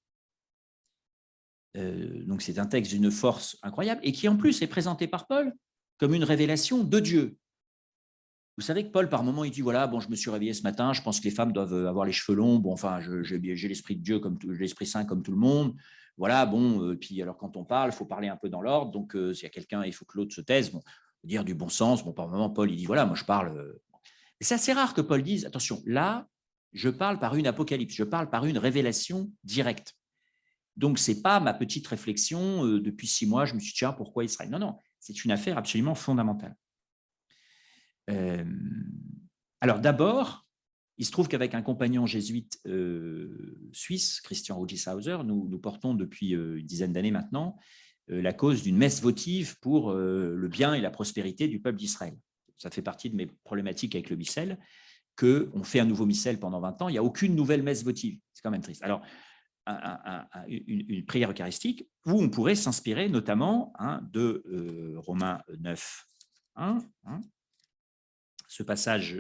Donc c'est un texte d'une force incroyable et qui en plus est présenté par Paul comme une révélation de Dieu. Vous savez que Paul, par moment, il dit, voilà, bon, je me suis réveillé ce matin, je pense que les femmes doivent avoir les cheveux longs, bon, enfin, j'ai l'esprit de Dieu, comme l'Esprit Saint comme tout le monde, voilà, bon, puis alors quand on parle, il faut parler un peu dans l'ordre, donc s'il y a quelqu'un, il faut que l'autre se taise, bon, dire du bon sens, bon, par moment, Paul, il dit, voilà, moi je parle. C'est assez rare que Paul dise, attention, là, je parle par une apocalypse, je parle par une révélation directe. Donc, ce n'est pas ma petite réflexion, depuis 6 mois, je me suis dit, tiens, pourquoi Israël? Non, non, c'est une affaire absolument fondamentale. Alors d'abord, il se trouve qu'avec un compagnon jésuite suisse, Christian Rugishauser, nous portons depuis une dizaine d'années maintenant la cause d'une messe votive pour le bien et la prospérité du peuple d'Israël. Ça fait partie de mes problématiques avec le missel, qu'on fait un nouveau missel pendant 20 ans, il n'y a aucune nouvelle messe votive. C'est quand même triste. Alors, une prière eucharistique où on pourrait s'inspirer notamment de Romains 9, 1, ce passage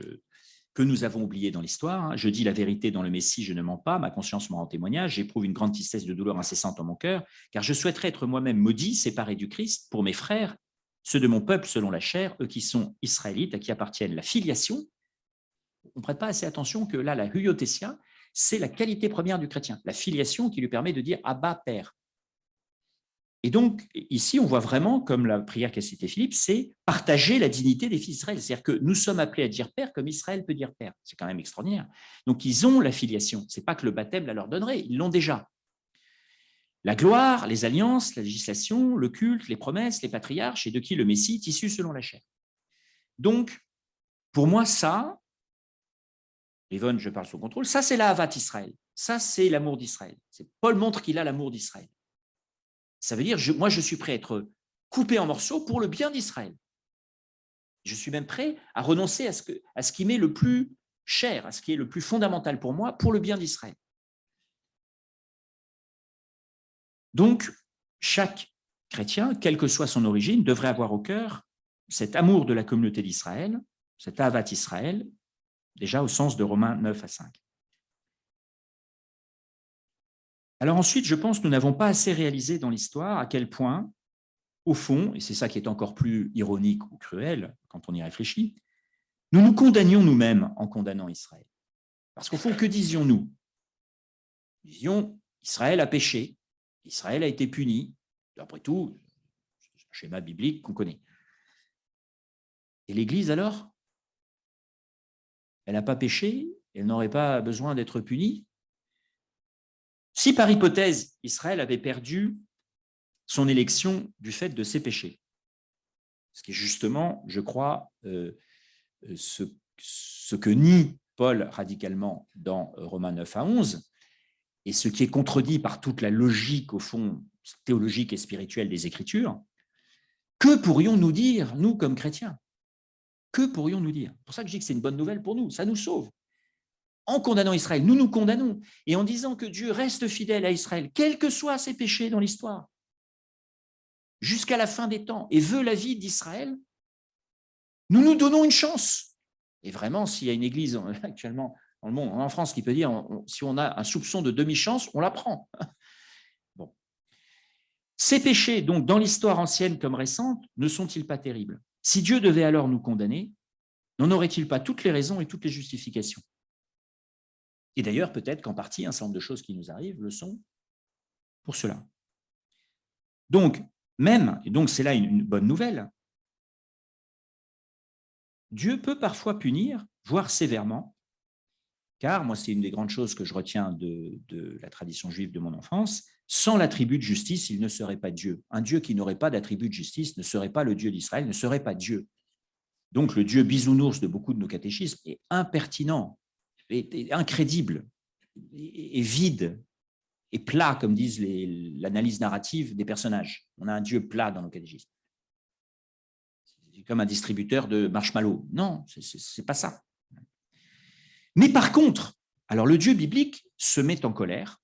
que nous avons oublié dans l'histoire. Je dis la vérité dans le Messie, je ne mens pas, ma conscience m'en rend témoignage, j'éprouve une grande tristesse de douleur incessante en mon cœur, car je souhaiterais être moi-même maudit, séparé du Christ, pour mes frères, ceux de mon peuple selon la chair, eux qui sont israélites, à qui appartiennent la filiation. On ne prête pas assez attention que là, la huiothesia, c'est la qualité première du chrétien, la filiation qui lui permet de dire « Abba, Père ». Et donc, ici, on voit vraiment, comme la prière qu'a citée Philippe, c'est partager la dignité des fils d'Israël. C'est-à-dire que nous sommes appelés à dire Père comme Israël peut dire Père. C'est quand même extraordinaire. Donc, ils ont la filiation. Ce n'est pas que le baptême la leur donnerait, ils l'ont déjà. La gloire, les alliances, la législation, le culte, les promesses, les patriarches, et de qui le Messie est issu selon la chair. Donc, pour moi, ça, Yvonne, je parle sous contrôle, ça, c'est la Havat Israël. Ça, c'est l'amour d'Israël. Paul montre qu'il a l'amour d'Israël. Ça veut dire, moi, je suis prêt à être coupé en morceaux pour le bien d'Israël. Je suis même prêt à renoncer à ce qui m'est le plus cher, à ce qui est le plus fondamental pour moi, pour le bien d'Israël. Donc, chaque chrétien, quelle que soit son origine, devrait avoir au cœur cet amour de la communauté d'Israël, cet Avat Israël, déjà au sens de Romains 9 à 5. Alors ensuite, je pense que nous n'avons pas assez réalisé dans l'histoire à quel point, au fond, et c'est ça qui est encore plus ironique ou cruel quand on y réfléchit, nous nous condamnions nous-mêmes en condamnant Israël. Parce qu'au fond, que disions-nous? Nous disions, Israël a péché, Israël a été puni, après tout, c'est un schéma biblique qu'on connaît. Et l'Église alors? Elle n'a pas péché, elle n'aurait pas besoin d'être punie? Si par hypothèse, Israël avait perdu son élection du fait de ses péchés, ce qui est justement, je crois, ce que nie Paul radicalement dans Romains 9 à 11, et ce qui est contredit par toute la logique, au fond, théologique et spirituelle des Écritures, que pourrions-nous dire, nous, comme chrétiens? Que pourrions-nous dire? C'est pour ça que je dis que c'est une bonne nouvelle pour nous, ça nous sauve. En condamnant Israël, nous nous condamnons, et en disant que Dieu reste fidèle à Israël, quels que soient ses péchés dans l'histoire, jusqu'à la fin des temps, et veut la vie d'Israël, nous nous donnons une chance. Et vraiment, s'il y a une église actuellement dans le monde, en France, qui peut dire, si on a un soupçon de demi-chance, on la prend. Bon. Ces péchés, donc, dans l'histoire ancienne comme récente, ne sont-ils pas terribles? Si Dieu devait alors nous condamner, n'en aurait-il pas toutes les raisons et toutes les justifications? Et d'ailleurs, peut-être qu'en partie, un certain nombre de choses qui nous arrivent le sont pour cela. Donc, et donc c'est là une bonne nouvelle, Dieu peut parfois punir, voire sévèrement, car moi, c'est une des grandes choses que je retiens de la tradition juive de mon enfance, sans l'attribut de justice, il ne serait pas Dieu. Un Dieu qui n'aurait pas d'attribut de justice ne serait pas le Dieu d'Israël, ne serait pas Dieu. Donc, le Dieu bisounours de beaucoup de nos catéchismes est impertinent, est incrédible, est vide, et plat, comme disent l'analyse narrative des personnages. On a un Dieu plat dans nos catéchismes. C'est comme un distributeur de marshmallows. Non, c'est pas ça. Mais par contre, alors le Dieu biblique se met en colère,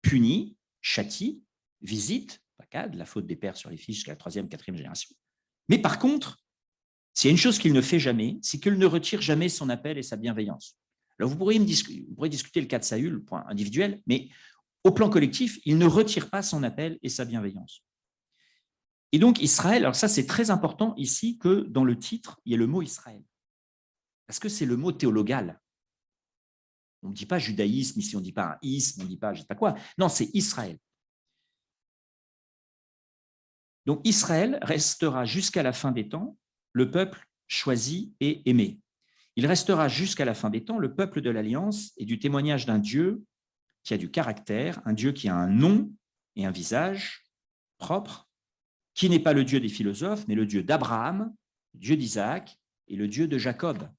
punit, châtie, visite, la faute des pères sur les fils jusqu'à la 3e, 4e génération. Mais par contre, s'il y a une chose qu'il ne fait jamais, c'est qu'il ne retire jamais son appel et sa bienveillance. Alors vous pourriez discuter le cas de Saül, le point individuel, mais au plan collectif, il ne retire pas son appel et sa bienveillance. Et donc Israël, alors ça c'est très important ici que dans le titre, il y a le mot Israël. Parce que c'est le mot théologal. On ne dit pas judaïsme, ici on ne dit pas un isme, on ne dit pas je ne sais pas quoi. Non, c'est Israël. Donc Israël restera jusqu'à la fin des temps le peuple choisi et aimé. Il restera jusqu'à la fin des temps le peuple de l'Alliance et du témoignage d'un Dieu qui a du caractère, un Dieu qui a un nom et un visage propre, qui n'est pas le Dieu des philosophes, mais le Dieu d'Abraham, le Dieu d'Isaac et le Dieu de Jacob.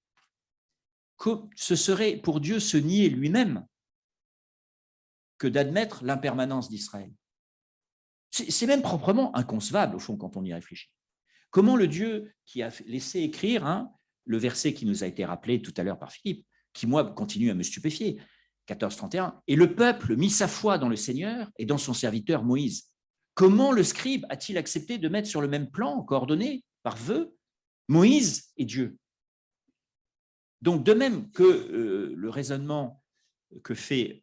Ce serait pour Dieu se nier lui-même que d'admettre l'impermanence d'Israël. C'est même proprement inconcevable, au fond, quand on y réfléchit. Comment le Dieu qui a laissé écrire le verset qui nous a été rappelé tout à l'heure par Philippe, qui, moi, continue à me stupéfier, 14:31, et le peuple mit sa foi dans le Seigneur et dans son serviteur Moïse. Comment le scribe a-t-il accepté de mettre sur le même plan, coordonné par vœu, Moïse et Dieu? Donc, de même que le raisonnement que fait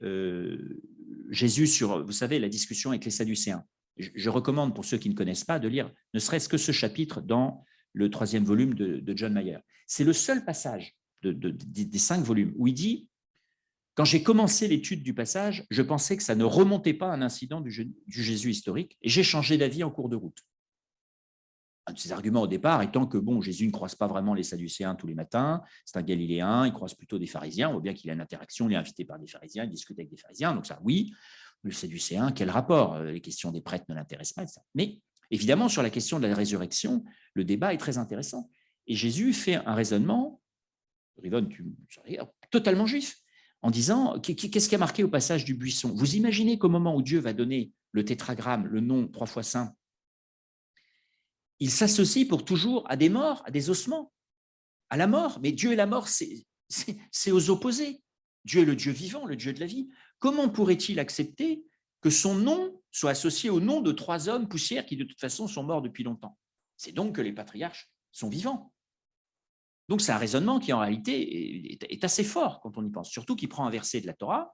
Jésus sur, vous savez, la discussion avec les Sadducéens, je recommande pour ceux qui ne connaissent pas de lire ne serait-ce que ce chapitre dans le 3e volume de John Mayer. C'est le seul passage des 5 volumes où il dit « Quand j'ai commencé l'étude du passage, je pensais que ça ne remontait pas à un incident du Jésus historique et j'ai changé d'avis en cours de route. » Un de ses arguments au départ étant que bon, Jésus ne croise pas vraiment les Sadducéens tous les matins, c'est un Galiléen, il croise plutôt des pharisiens, on voit bien qu'il a une interaction, il est invité par des pharisiens, il discute avec des pharisiens, donc ça, oui, le Sadducéen, quel rapport? Les questions des prêtres ne l'intéressent pas, etc. Mais évidemment, sur la question de la résurrection, le débat est très intéressant. Et Jésus fait un raisonnement, Rivon, totalement juif, en disant, qu'est-ce qui a marqué au passage du buisson? Vous imaginez qu'au moment où Dieu va donner le tétragramme, le nom 3 fois saint, il s'associe pour toujours à des morts, à des ossements, à la mort. Mais Dieu et la mort, c'est aux opposés. Dieu est le Dieu vivant, le Dieu de la vie. Comment pourrait-il accepter que son nom soit associé au nom de 3 hommes poussières qui, de toute façon, sont morts depuis longtemps? C'est donc que les patriarches sont vivants. Donc, c'est un raisonnement qui, en réalité, est assez fort quand on y pense, surtout qu'il prend un verset de la Torah,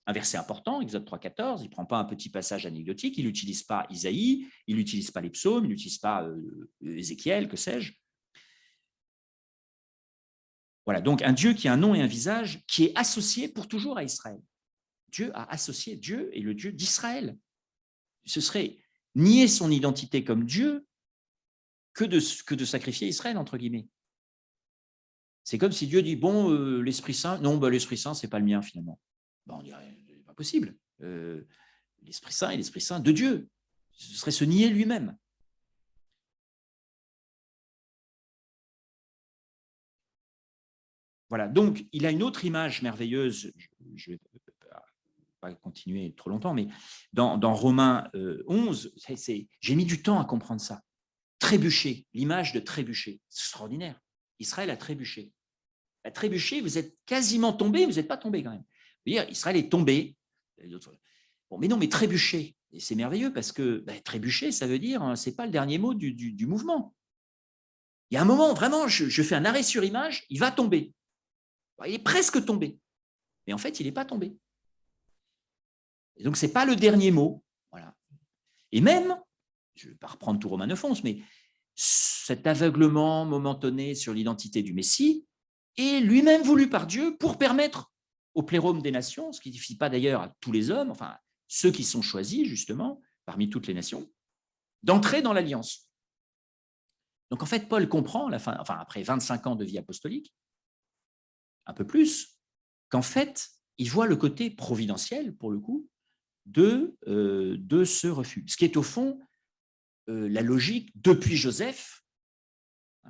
un verset important, Exode 3,14, il ne prend pas un petit passage anecdotique, il n'utilise pas Isaïe, il n'utilise pas les psaumes, il n'utilise pas Ézéchiel, que sais-je. Voilà, donc un Dieu qui a un nom et un visage qui est associé pour toujours à Israël. Dieu a associé, Dieu est le Dieu d'Israël. Ce serait nier son identité comme Dieu que de sacrifier Israël, entre guillemets. C'est comme si Dieu dit, bon, l'Esprit Saint, non, l'Esprit Saint, ce n'est pas le mien finalement. On dirait, c'est pas possible. L'Esprit Saint est l'Esprit Saint de Dieu. Ce serait se nier lui-même. Voilà, donc il a une autre image merveilleuse, je ne vais pas continuer trop longtemps, mais dans Romains 11, j'ai mis du temps à comprendre ça. Trébucher, l'image de trébucher, c'est extraordinaire. Israël a trébuché. A trébuché, vous êtes quasiment tombé, vous n'êtes pas tombé quand même. Dire, Israël est tombé. Bon, mais non, mais trébucher. Et c'est merveilleux parce que trébucher, ça veut dire, c'est pas le dernier mot du mouvement. Il y a un moment, vraiment, je fais un arrêt sur image, il va tomber. Il est presque tombé. Mais en fait, il n'est pas tombé. Et donc, ce n'est pas le dernier mot. Voilà. Et même, je ne vais pas reprendre tout Romains 9:11, mais cet aveuglement momentané sur l'identité du Messie est lui-même voulu par Dieu pour permettre au plérôme des nations, ce qui ne suffit pas d'ailleurs à tous les hommes, enfin ceux qui sont choisis justement parmi toutes les nations, d'entrer dans l'alliance. Donc en fait, Paul comprend, après 25 ans de vie apostolique, un peu plus, qu'en fait, il voit le côté providentiel, pour le coup, de ce refus. Ce qui est au fond la logique depuis Joseph.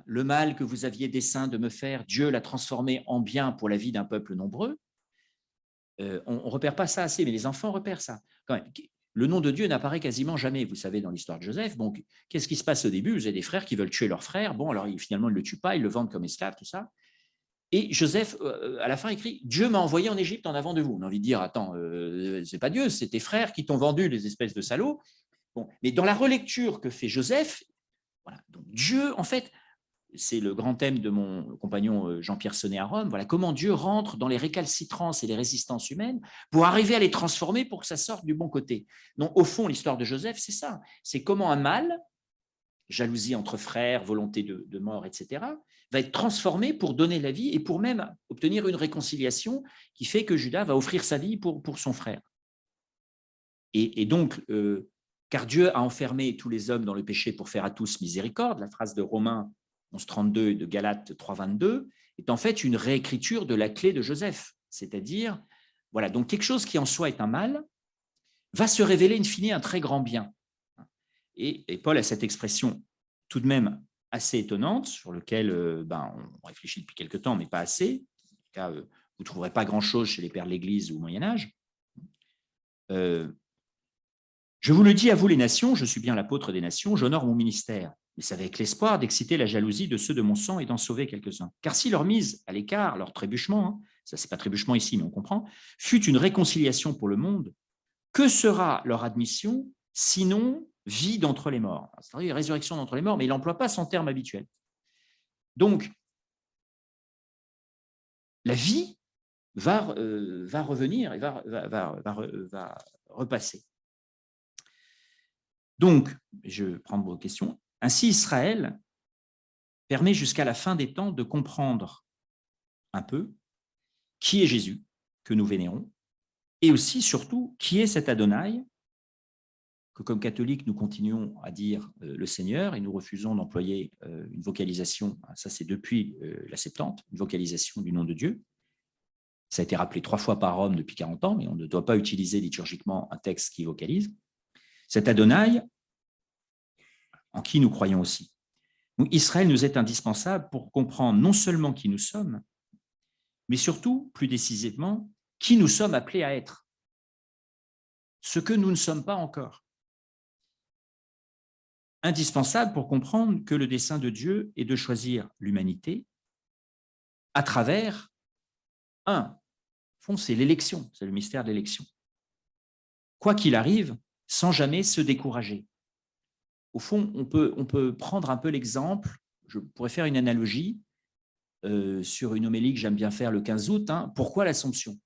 Le mal que vous aviez dessein de me faire, Dieu l'a transformé en bien pour la vie d'un peuple nombreux. On ne repère pas ça assez, mais les enfants repèrent ça. Quand même, le nom de Dieu n'apparaît quasiment jamais, vous savez, dans l'histoire de Joseph. Donc, qu'est-ce qui se passe au début? Vous avez des frères qui veulent tuer leur frère. Bon, alors finalement, ils ne le tuent pas, ils le vendent comme esclave, tout ça. Et Joseph, à la fin, écrit « Dieu m'a envoyé en Égypte en avant de vous ». On a envie de dire « Attends, c'est pas Dieu, c'est tes frères qui t'ont vendu, les espèces de salauds ». Bon, mais dans la relecture que fait Joseph, voilà, donc Dieu, en fait, c'est le grand thème de mon compagnon Jean-Pierre Sonnet à Rome, voilà, comment Dieu rentre dans les récalcitrances et les résistances humaines pour arriver à les transformer pour que ça sorte du bon côté. Donc, au fond, l'histoire de Joseph, c'est ça. C'est comment un mal, jalousie entre frères, volonté de mort, etc., va être transformé pour donner la vie et pour même obtenir une réconciliation qui fait que Judas va offrir sa vie pour son frère. Et donc, car Dieu a enfermé tous les hommes dans le péché pour faire à tous miséricorde, la phrase de Romains 11.32 et de Galates 3.22 est en fait une réécriture de la clé de Joseph. C'est-à-dire, voilà, donc quelque chose qui en soi est un mal va se révéler in fine un très grand bien. Et Paul a cette expression tout de même assez étonnante, sur laquelle on réfléchit depuis quelque temps, mais pas assez. En tout cas, vous ne trouverez pas grand-chose chez les pères de l'Église ou au Moyen-Âge. Je vous le dis à vous les nations, je suis bien l'apôtre des nations, j'honore mon ministère, mais c'est avec l'espoir d'exciter la jalousie de ceux de mon sang et d'en sauver quelques-uns. Car si leur mise à l'écart, leur trébuchement, ça c'est pas trébuchement ici, mais on comprend, fut une réconciliation pour le monde, que sera leur admission, sinon vie d'entre les morts? C'est-à-dire résurrection d'entre les morts, mais il n'emploie pas son terme habituel. Donc, la vie va revenir et va repasser. Donc, je vais prendre vos questions. Ainsi, Israël permet jusqu'à la fin des temps de comprendre un peu qui est Jésus, que nous vénérons, et aussi, surtout, qui est cet Adonai, que comme catholiques, nous continuons à dire le Seigneur, et nous refusons d'employer une vocalisation, ça c'est depuis la Septante, une vocalisation du nom de Dieu. Ça a été rappelé 3 fois par Rome depuis 40 ans, mais on ne doit pas utiliser liturgiquement un texte qui vocalise. Cet Adonai, en qui nous croyons aussi. Donc, Israël nous est indispensable pour comprendre non seulement qui nous sommes, mais surtout, plus décisivement, qui nous sommes appelés à être, ce que nous ne sommes pas encore. Indispensable pour comprendre que le dessein de Dieu est de choisir l'humanité à travers c'est l'élection, c'est le mystère de l'élection. Quoi qu'il arrive, sans jamais se décourager. Au fond, on peut prendre un peu l'exemple, je pourrais faire une analogie sur une homélie que j'aime bien faire le 15 août. Pourquoi l'Assomption?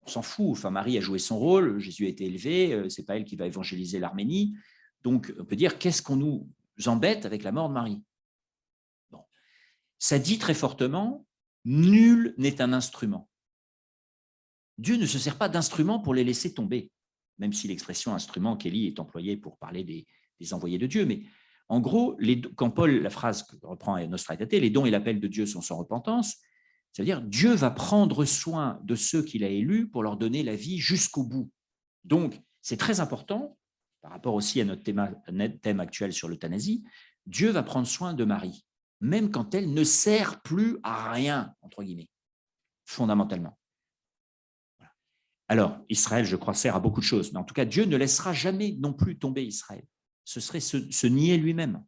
On s'en fout, enfin, Marie a joué son rôle, Jésus a été élevé, ce n'est pas elle qui va évangéliser l'Arménie. Donc, on peut dire, qu'est-ce qu'on nous embête avec la mort de Marie? Bon. Ça dit très fortement, nul n'est un instrument. Dieu ne se sert pas d'instruments pour les laisser tomber, même si l'expression instrument, Kelly, est employée pour parler des envoyés de Dieu. Mais en gros, quand Paul, la phrase que reprend Nostra Aetate, les dons et l'appel de Dieu sont sans repentance, ça veut dire Dieu va prendre soin de ceux qu'il a élus pour leur donner la vie jusqu'au bout. Donc, c'est très important, par rapport aussi à notre thème actuel sur l'euthanasie, Dieu va prendre soin de Marie, même quand elle ne sert plus à rien, entre guillemets, fondamentalement. Alors, Israël, je crois, sert à beaucoup de choses, mais en tout cas, Dieu ne laissera jamais non plus tomber Israël. Ce serait se nier lui-même.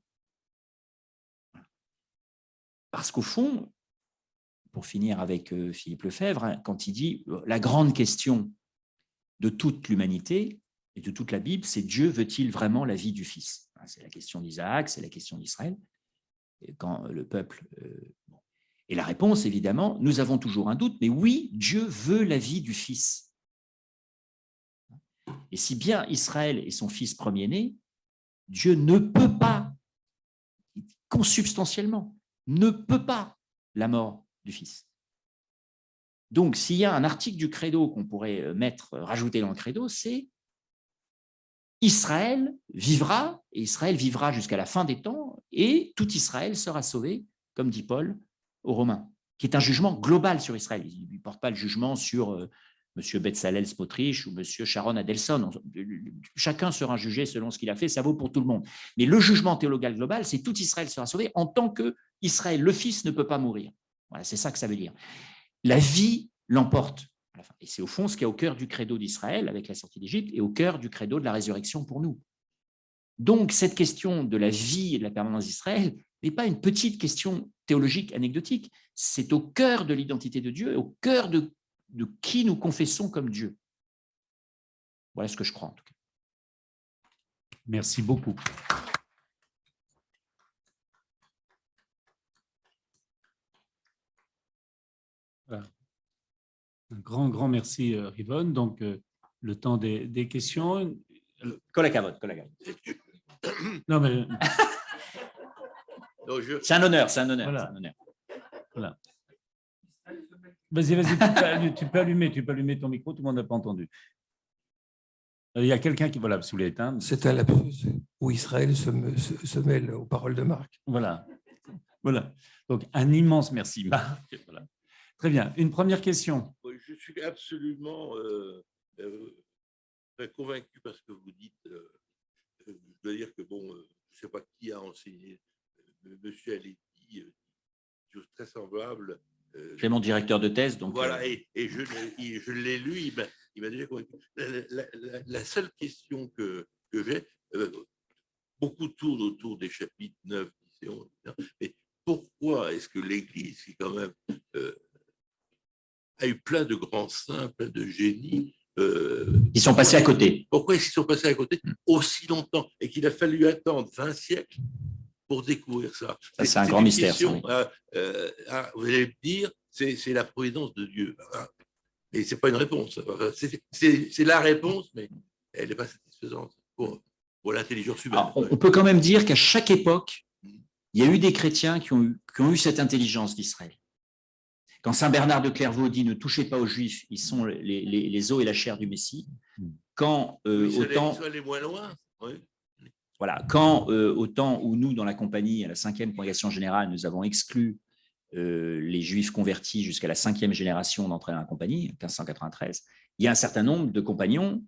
Parce qu'au fond, pour finir avec Philippe Lefebvre, quand il dit la grande question de toute l'humanité et de toute la Bible, c'est Dieu veut-il vraiment la vie du Fils? C'est la question d'Isaac, c'est la question d'Israël, quand le peuple... Et la réponse, évidemment, nous avons toujours un doute, mais oui, Dieu veut la vie du Fils. Et si bien Israël est son fils premier-né, Dieu ne peut pas, consubstantiellement, ne peut pas la mort du fils. Donc, s'il y a un article du credo qu'on pourrait rajouter dans le credo, c'est Israël vivra, et Israël vivra jusqu'à la fin des temps, et tout Israël sera sauvé, comme dit Paul aux Romains, qui est un jugement global sur Israël. Il ne porte pas le jugement sur M. Bezalel Smotrich ou M. Sharon Adelson. Chacun sera jugé selon ce qu'il a fait, ça vaut pour tout le monde. Mais le jugement théologal global, c'est tout Israël sera sauvé en tant que Israël, le Fils, ne peut pas mourir. Voilà, c'est ça que ça veut dire. La vie l'emporte. Et c'est au fond ce qu'il y a au cœur du credo d'Israël avec la sortie d'Égypte et au cœur du credo de la résurrection pour nous. Donc, cette question de la vie et de la permanence d'Israël n'est pas une petite question théologique anecdotique. C'est au cœur de l'identité de Dieu et au cœur de qui nous confessons comme Dieu. Voilà ce que je crois en tout cas. Merci beaucoup. Voilà. Un grand merci, Rivonne. Donc, le temps des questions. Kolakavod. Non, mais... C'est un honneur. Voilà. Voilà. Vas-y, tu peux allumer ton micro, tout le monde n'a pas entendu. Il y a quelqu'un qui, voilà, sous l'éteindre. C'est un lapsus où Israël se mêle aux paroles de Marc. Voilà. Donc, un immense merci, Marc. Voilà. Très bien. Une première question. Je suis absolument convaincu par ce que vous dites. Je dois dire que, bon, je ne sais pas qui a enseigné, monsieur Aletti, chose très semblable. J'ai mon directeur de thèse. Donc, voilà, et je l'ai lu, il m'a déjà convaincu. La seule question que j'ai, beaucoup tourne autour des chapitres 9, 10 et 11, mais pourquoi est-ce que l'Église, qui quand même a eu plein de grands saints, plein de génies. Ils sont passés à côté. Pourquoi est-ce qu'ils sont passés à côté aussi longtemps et qu'il a fallu attendre 20 siècles pour découvrir ça? C'est un grand mystère. Question, vous allez me dire, c'est la providence de Dieu. Et ce n'est pas une réponse. C'est la réponse, mais elle n'est pas satisfaisante pour l'intelligence humaine. Alors, on peut quand même dire qu'à chaque époque, il y a eu des chrétiens qui ont eu cette intelligence d'Israël. Quand saint Bernard de Clairvaux dit « Ne touchez pas aux Juifs, ils sont les os et la chair du Messie », quand autant… les moins loin, oui. Voilà, quand au temps où nous, dans la compagnie, à la 5e congrégation générale, nous avons exclu les Juifs convertis jusqu'à la 5e génération d'entrée dans la compagnie, 1593, il y a un certain nombre de compagnons,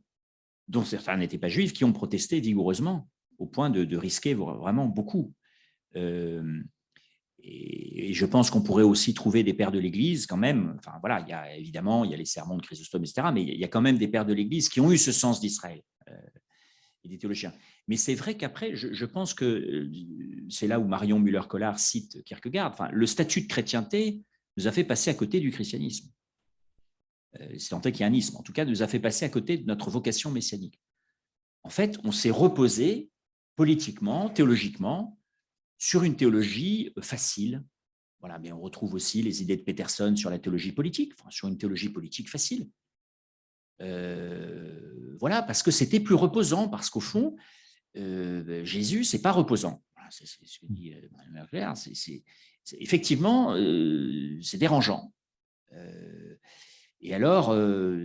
dont certains n'étaient pas juifs, qui ont protesté vigoureusement, au point de risquer vraiment beaucoup. Et je pense qu'on pourrait aussi trouver des pères de l'Église quand même. Enfin voilà, il y a les sermons de Chrysostome, etc. Mais il y a quand même des pères de l'Église qui ont eu ce sens d'Israël et des théologiens. Mais c'est vrai qu'après, je pense que c'est là où Marion Müller-Collard cite Kierkegaard. Enfin, le statut de chrétienté nous a fait passer à côté du christianisme. C'est tant est qu'il y a un isme. En tout cas, nous a fait passer à côté de notre vocation messianique. En fait, on s'est reposé politiquement, théologiquement, sur une théologie facile. Voilà, mais on retrouve aussi les idées de Peterson sur la théologie politique, enfin, sur une théologie politique facile. Voilà, parce que c'était plus reposant, parce qu'au fond, Jésus, c'est pas reposant. Voilà, c'est ce que dit Emmanuel Claire. Effectivement, c'est dérangeant. Et alors,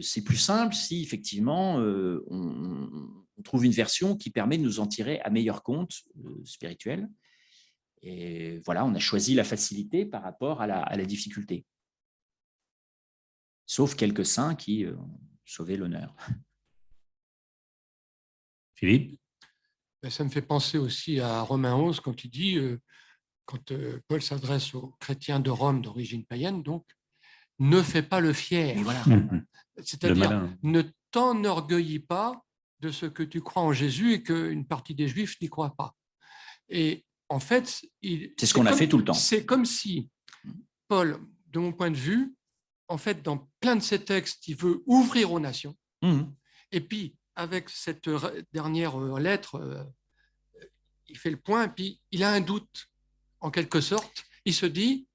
c'est plus simple si effectivement on trouve une version qui permet de nous en tirer à meilleur compte spirituel. Et voilà, on a choisi la facilité par rapport à la difficulté. Sauf quelques saints qui ont sauvé l'honneur. Philippe? Ça me fait penser aussi à Romains 11, quand il dit, quand Paul s'adresse aux chrétiens de Rome d'origine païenne, donc, ne fais pas le fier. Voilà. C'est-à-dire, ne t'enorgueillis pas de ce que tu crois en Jésus et qu'une partie des Juifs n'y croient pas. Et en fait, c'est ce qu'on a fait tout le temps. C'est comme si Paul, de mon point de vue, en fait, dans plein de ses textes, il veut ouvrir aux nations. Et puis, avec cette dernière lettre, il fait le point, et puis il a un doute, en quelque sorte. Il se dit,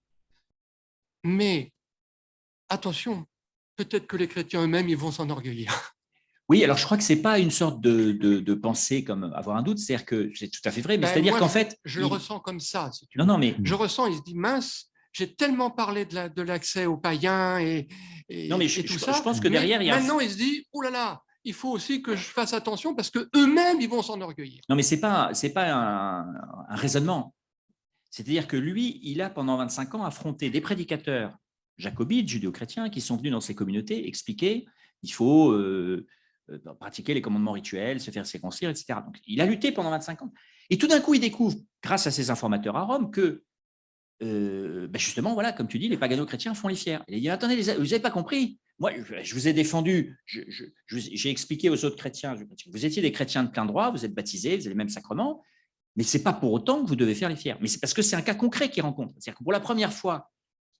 mais attention, peut-être que les chrétiens eux-mêmes, ils vont s'enorgueillir. Oui, alors je crois que ce n'est pas une sorte de pensée comme avoir un doute, c'est-à-dire que c'est tout à fait vrai, mais c'est-à-dire qu'en fait… Je le ressens comme ça, si tu veux. Non, mais… Je ressens, il se dit, mince, j'ai tellement parlé de l'accès aux païens et non, mais tout ça. Je pense que derrière, il y a... Maintenant, il se dit, oh là là, il faut aussi que je fasse attention parce qu'eux-mêmes, ils vont s'enorgueillir. Non, mais ce n'est pas un raisonnement. C'est-à-dire que lui, il a pendant 25 ans affronté des prédicateurs jacobites, judéo-chrétiens, qui sont venus dans ces communautés expliquer qu'il faut pratiquer les commandements rituels, se faire circoncire, etc. Donc, il a lutté pendant 25 ans. Et tout d'un coup, il découvre, grâce à ses informateurs à Rome, que justement, voilà, comme tu dis, les pagano-chrétiens font les fiers. Et il dit, attendez, vous n'avez pas compris. Moi, je vous ai défendu, j'ai expliqué aux autres chrétiens, vous étiez des chrétiens de plein droit, vous êtes baptisés, vous avez les mêmes sacrements, mais ce n'est pas pour autant que vous devez faire les fiers. Mais c'est parce que c'est un cas concret qu'il rencontre. C'est-à-dire que pour la première fois,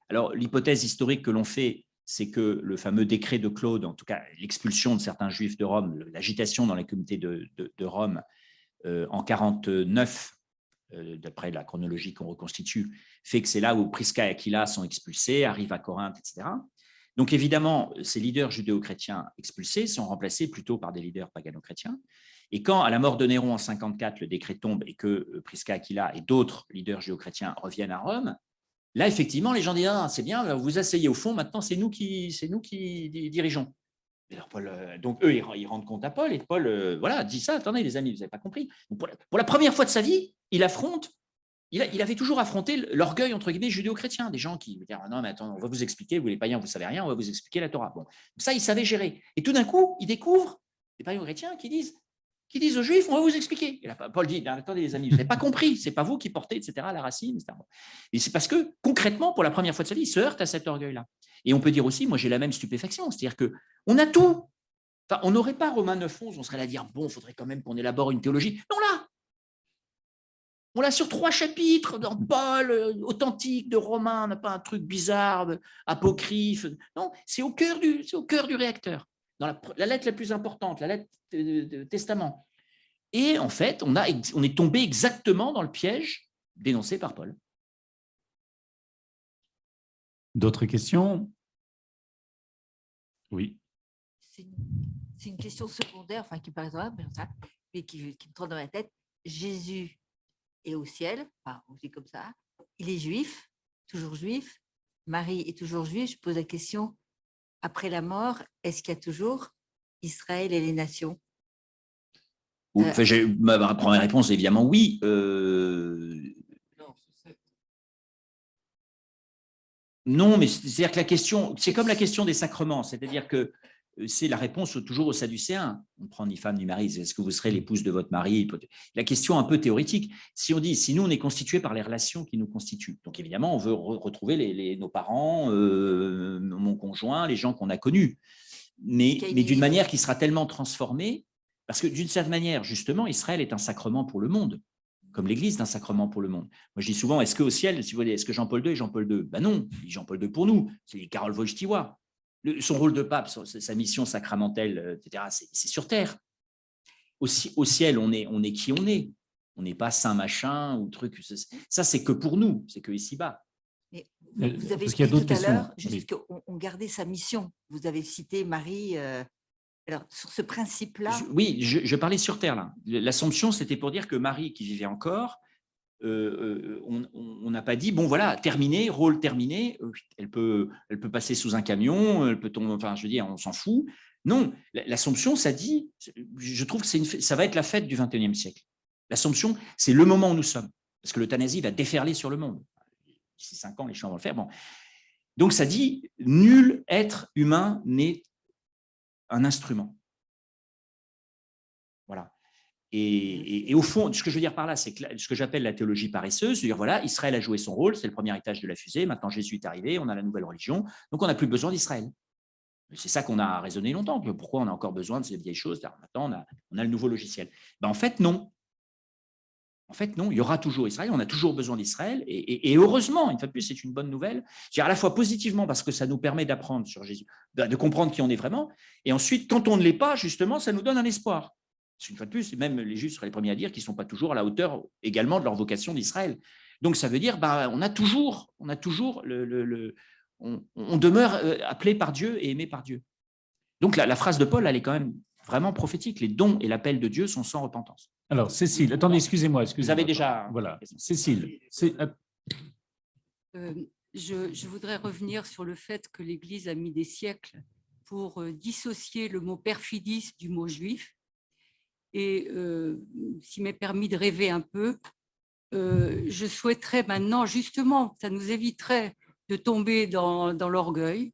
alors l'hypothèse historique que l'on fait, c'est que le fameux décret de Claude, en tout cas l'expulsion de certains juifs de Rome, l'agitation dans la communauté de Rome en 49, d'après la chronologie qu'on reconstitue, fait que c'est là où Prisca et Aquila sont expulsés, arrivent à Corinthe, etc. Donc évidemment, ces leaders judéo-chrétiens expulsés sont remplacés plutôt par des leaders pagano-chrétiens. Et quand, à la mort de Néron en 54, le décret tombe et que Prisca, Aquila et d'autres leaders judéo-chrétiens reviennent à Rome, là, effectivement, les gens disent « Ah, c'est bien, vous vous asseyez au fond, maintenant c'est nous qui dirigeons ». Alors, donc eux, ils rendent compte à Paul, et Paul voilà, dit ça, attendez les amis, vous n'avez pas compris. Donc, pour la première fois de sa vie, il avait toujours affronté l'orgueil, entre guillemets, judéo-chrétien, des gens qui disaient « Non, mais attends, on va vous expliquer, vous les païens, vous ne savez rien, on va vous expliquer la Torah ». Bon, ça, il savait gérer. Et tout d'un coup, il découvre des païens chrétiens qui disent aux Juifs, on va vous expliquer. Et là, Paul dit, attendez les amis, vous n'avez pas compris, ce n'est pas vous qui portez, etc., la racine, etc. Et c'est parce que, concrètement, pour la première fois de sa vie, il se heurte à cet orgueil-là. Et on peut dire aussi, moi j'ai la même stupéfaction, c'est-à-dire qu'on a tout. Enfin, on n'aurait pas Romains 9-11, on serait là à dire, bon, il faudrait quand même qu'on élabore une théologie. Non, là, on l'a sur 3 chapitres, dans Paul, authentique de Romains, on n'a pas un truc bizarre, apocryphe. Non, c'est au cœur du réacteur. Dans la lettre la plus importante, la lettre de Testament. Et en fait, on est tombé exactement dans le piège dénoncé par Paul. D'autres questions? Oui. C'est une question secondaire, enfin qui paraît simple, mais qui me trotte dans la tête. Jésus est au ciel, enfin, on dit comme ça. Il est juif, toujours juif. Marie est toujours juive. Je pose la question, après la mort, est-ce qu'il y a toujours Israël et les nations? Enfin, ma première réponse, évidemment, oui. Non, mais c'est-à-dire que la question, c'est comme la question des sacrements, c'est-à-dire que c'est la réponse toujours aux Sadducéens. On ne prend ni femme ni mari, est-ce que vous serez l'épouse de votre mari? La question un peu théorique. Si on dit, si nous, on est constitué par les relations qui nous constituent, donc évidemment, on veut retrouver nos parents, mon conjoint, les gens qu'on a connus, mais d'une manière qui sera tellement transformée, parce que d'une certaine manière, justement, Israël est un sacrement pour le monde, comme l'Église est un sacrement pour le monde. Moi, je dis souvent, est-ce qu'au ciel, si vous voulez, est-ce que Jean-Paul II est Jean-Paul II? Ben non, il dit Jean-Paul II pour nous, c'est Karol Wojtyła. Son rôle de pape, sa mission sacramentelle, etc., c'est sur terre. Au ciel, on est qui on est. On n'est pas saint machin ou truc. Ça, c'est que pour nous, c'est que ici-bas. Mais vous avez dit tout à l'heure, juste oui. qu'on gardait sa mission. Vous avez cité Marie. Alors, sur ce principe-là… Oui, je parlais sur terre, là. L'Assomption, c'était pour dire que Marie, qui vivait encore, on n'a pas dit, bon voilà, terminé, rôle terminé, elle peut passer sous un camion, elle peut tomber, enfin je veux dire, on s'en fout. Non, l'Assomption, ça dit, je trouve que ça va être la fête du XXIe siècle. L'Assomption, c'est le moment où nous sommes, parce que l'euthanasie va déferler sur le monde. D'ici 5 ans, les chiens vont le faire. Bon. Donc ça dit, nul être humain n'est un instrument. Voilà. Et au fond, ce que je veux dire par là, c'est que ce que j'appelle la théologie paresseuse, c'est-à-dire, voilà, Israël a joué son rôle, c'est le premier étage de la fusée, maintenant Jésus est arrivé, on a la nouvelle religion, donc on n'a plus besoin d'Israël. C'est ça qu'on a raisonné longtemps, pourquoi on a encore besoin de ces vieilles choses, maintenant on a le nouveau logiciel. Ben, en fait, non. En fait, non, il y aura toujours Israël, on a toujours besoin d'Israël, et heureusement, une fois de plus, c'est une bonne nouvelle, c'est-à-dire à la fois positivement parce que ça nous permet d'apprendre sur Jésus, de comprendre qui on est vraiment, et ensuite, quand on ne l'est pas, justement, ça nous donne un espoir. Une fois de plus, même les Juifs seraient les premiers à dire qu'ils ne sont pas toujours à la hauteur également de leur vocation d'Israël. Donc ça veut dire on demeure appelé par Dieu et aimé par Dieu. Donc la phrase de Paul, elle est quand même vraiment prophétique. Les dons et l'appel de Dieu sont sans repentance. Alors Cécile, attendez, excusez-moi. Vous avez déjà… Voilà, Cécile. je voudrais revenir sur le fait que l'Église a mis des siècles pour dissocier le mot perfidis du mot juif. Et s'il m'est permis de rêver un peu, je souhaiterais maintenant, justement, ça nous éviterait de tomber dans l'orgueil,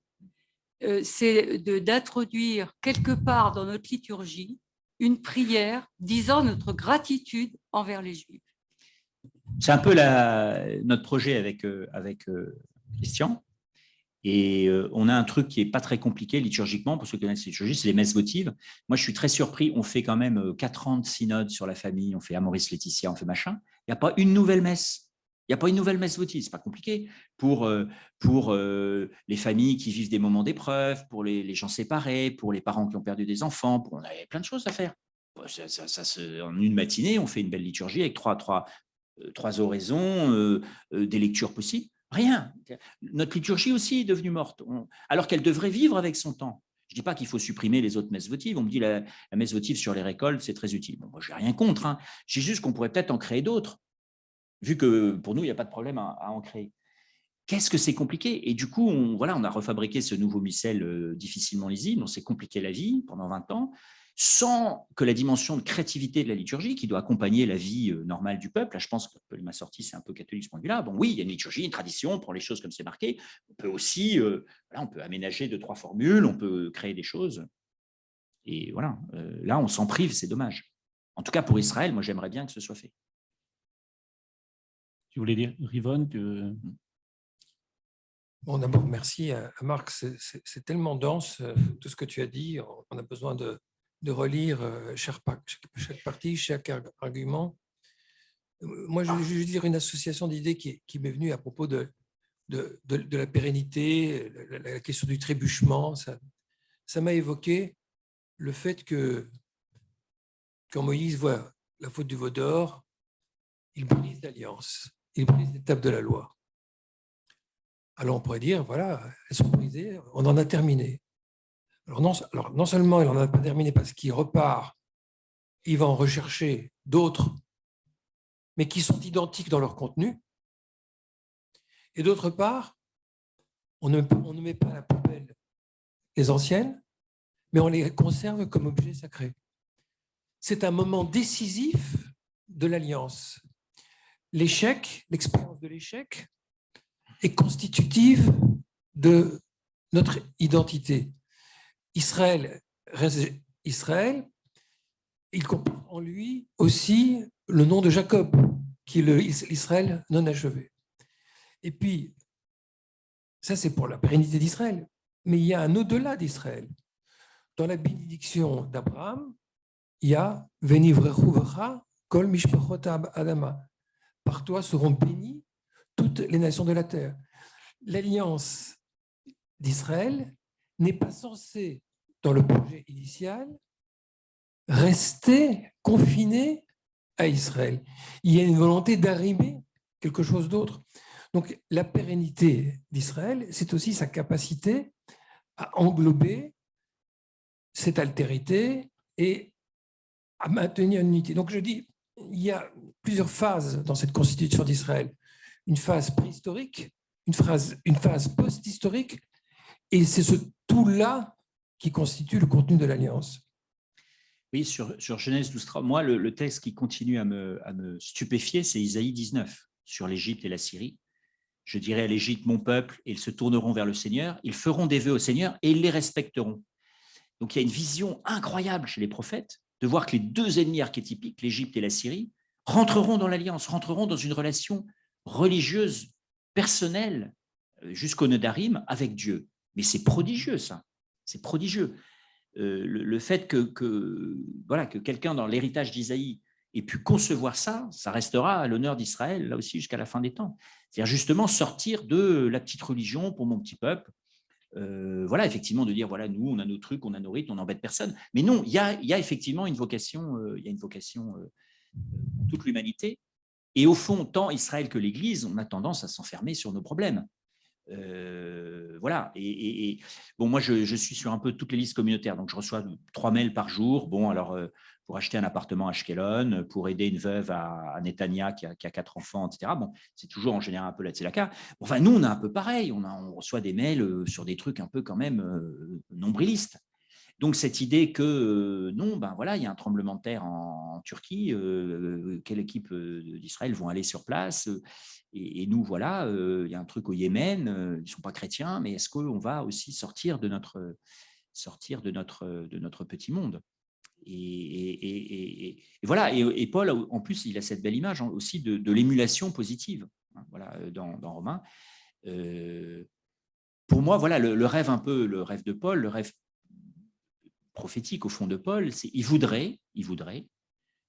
c'est d'introduire quelque part dans notre liturgie une prière disant notre gratitude envers les Juifs. C'est un peu notre projet avec Christian. Et on a un truc qui n'est pas très compliqué liturgiquement, pour ceux qui connaissent la liturgie, c'est les messes votives. Moi, je suis très surpris. On fait quand même 4 ans de synode sur la famille, on fait Amoris Laetitia, on fait machin. Il n'y a pas une nouvelle messe. Il n'y a pas une nouvelle messe votive, ce n'est pas compliqué. Pour les familles qui vivent des moments d'épreuve, pour les gens séparés, pour les parents qui ont perdu des enfants, on a plein de choses à faire. En une matinée, on fait une belle liturgie avec trois oraisons, des lectures possibles. Rien. Notre liturgie aussi est devenue morte, alors qu'elle devrait vivre avec son temps. Je ne dis pas qu'il faut supprimer les autres messes votives. On me dit la messe votive sur les récoltes, c'est très utile. Bon, moi, je n'ai rien contre. Hein. Je dis juste qu'on pourrait peut-être en créer d'autres, vu que pour nous, il n'y a pas de problème à en créer. Qu'est-ce que c'est compliqué? Et du coup, on a refabriqué ce nouveau missel difficilement lisible. On s'est compliqué la vie pendant 20 ans, sans que la dimension de créativité de la liturgie, qui doit accompagner la vie normale du peuple, là, je pense que ma sortie, c'est un peu catholique ce point de vue-là. Bon, oui, il y a une liturgie, une tradition, on prend les choses comme c'est marqué. On peut aussi, on peut aménager 2-3 formules, on peut créer des choses. Et voilà, là, on s'en prive, c'est dommage. En tout cas, pour Israël, moi, j'aimerais bien que ce soit fait. Tu voulais dire, Rivonne, Bon, d'abord, merci à Marc. C'est tellement dense, tout ce que tu as dit. On a besoin de relire chaque partie, chaque argument. Moi, je veux dire une association d'idées qui m'est venue à propos de la pérennité, la question du trébuchement. Ça m'a évoqué le fait que quand Moïse voit la faute du veau d'or, il brise l'alliance, il brise l'étape de la loi. Alors on pourrait dire, voilà, elles sont brisées, on en a terminé. Alors non seulement il n'en a pas terminé parce qu'il repart, il va en rechercher d'autres, mais qui sont identiques dans leur contenu. Et d'autre part, on ne met pas à la poubelle les anciennes, mais on les conserve comme objets sacrés. C'est un moment décisif de l'alliance. L'échec, l'expérience de l'échec, est constitutive de notre identité. Israël reste Israël, il comporte en lui aussi le nom de Jacob, qui est l'Israël non achevé. Et puis, ça c'est pour la pérennité d'Israël, mais il y a un au-delà d'Israël. Dans la bénédiction d'Abraham, il y a « Venivrechu v'cha kol mishpachot adama » « Par toi seront bénies toutes les nations de la terre ». L'alliance d'Israël n'est pas censée, dans le projet initial, rester confinée à Israël. Il y a une volonté d'arrimer quelque chose d'autre. Donc la pérennité d'Israël, c'est aussi sa capacité à englober cette altérité et à maintenir une unité. Donc je dis, il y a plusieurs phases dans cette constitution d'Israël. Une phase préhistorique, une phase post-historique, et c'est ce tout-là qui constitue le contenu de l'Alliance. Oui, sur Genèse 12, moi, le texte qui continue à me stupéfier, c'est Isaïe 19, sur l'Égypte et la Syrie. Je dirai à l'Égypte, mon peuple, et ils se tourneront vers le Seigneur, ils feront des vœux au Seigneur et ils les respecteront. Donc il y a une vision incroyable chez les prophètes, de voir que les deux ennemis archétypiques, l'Égypte et la Syrie, rentreront dans l'alliance, rentreront dans une relation religieuse, personnelle, jusqu'au Nedarim, avec Dieu. Mais c'est prodigieux, ça. C'est prodigieux. Le fait que quelqu'un dans l'héritage d'Isaïe ait pu concevoir ça, ça restera à l'honneur d'Israël, là aussi, jusqu'à la fin des temps. C'est-à-dire justement sortir de la petite religion pour mon petit peuple. Effectivement, de dire, voilà, nous, on a nos trucs, on a nos rythmes, on n'embête personne. Mais non, il y a effectivement une vocation, pour toute l'humanité. Et au fond, tant Israël que l'Église, on a tendance à s'enfermer sur nos problèmes. Voilà. Et bon, moi, je suis sur un peu toutes les listes communautaires, donc je reçois 3 mails par jour. Bon, alors, pour acheter un appartement à Ashkelon, pour aider une veuve à Netanya qui a 4 enfants, etc. Bon, c'est toujours en général un peu la tzedaka. Enfin, nous, on a un peu pareil. On reçoit des mails sur des trucs un peu quand même nombrilistes. Donc, cette idée que non, ben voilà, il y a un tremblement de terre en Turquie, quelle équipe d'Israël vont aller sur place et nous, voilà, il y a un truc au Yémen, ils ne sont pas chrétiens, mais est-ce qu'on va aussi sortir de notre petit monde et voilà, et Paul, en plus, il a cette belle image aussi de l'émulation positive, hein, voilà, dans Romains. Pour moi, voilà, le rêve un peu, le rêve de Paul, le rêve prophétique au fond de Paul, c'est il voudrait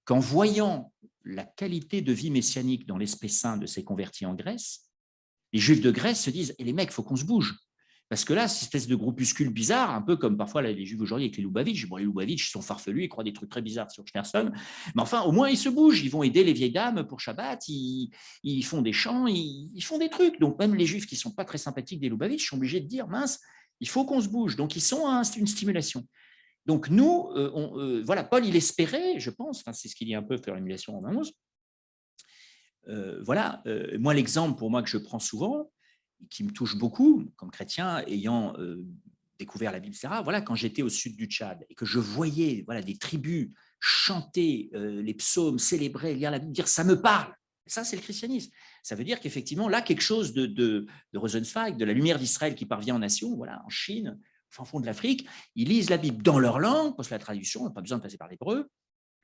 qu'en voyant la qualité de vie messianique dans l'Esprit Saint de ces convertis en Grèce, les Juifs de Grèce se disent « les mecs, il faut qu'on se bouge ». Parce que là, cette espèce de groupuscule bizarre, un peu comme parfois les Juifs aujourd'hui avec les Lubavitch. Bon, les Lubavitch sont farfelus, ils croient des trucs très bizarres sur Schneerson, mais enfin, au moins, ils se bougent, ils vont aider les vieilles dames pour Shabbat, ils font des chants, ils font des trucs. Donc, même les Juifs qui ne sont pas très sympathiques des Lubavitch sont obligés de dire « mince, il faut qu'on se bouge ». Donc, ils sont une stimulation. Donc, nous, voilà, Paul, il espérait, je pense, c'est ce qu'il dit un peu sur l'émulation en 11. Voilà, moi, l'exemple pour moi que je prends souvent, qui me touche beaucoup, comme chrétien, ayant découvert la Bible, etc., voilà, quand j'étais au sud du Tchad et que je voyais voilà, des tribus chanter les psaumes, célébrer, lire la Bible, dire « ça me parle ». Ça, c'est le christianisme. Ça veut dire qu'effectivement, là, quelque chose de Rosenzweig, de la lumière d'Israël qui parvient aux nations, voilà, en Chine, au fin fond de l'Afrique, ils lisent la Bible dans leur langue, parce que la traduction, on n'a pas besoin de passer par l'hébreu,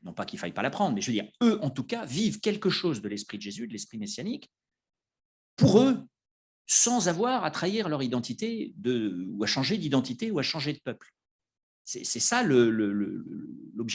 non pas qu'il ne faille pas l'apprendre, mais je veux dire, eux, en tout cas, vivent quelque chose de l'esprit de Jésus, de l'esprit messianique, pour eux, sans avoir à trahir leur identité, ou à changer d'identité, ou à changer de peuple. C'est ça l'objectif.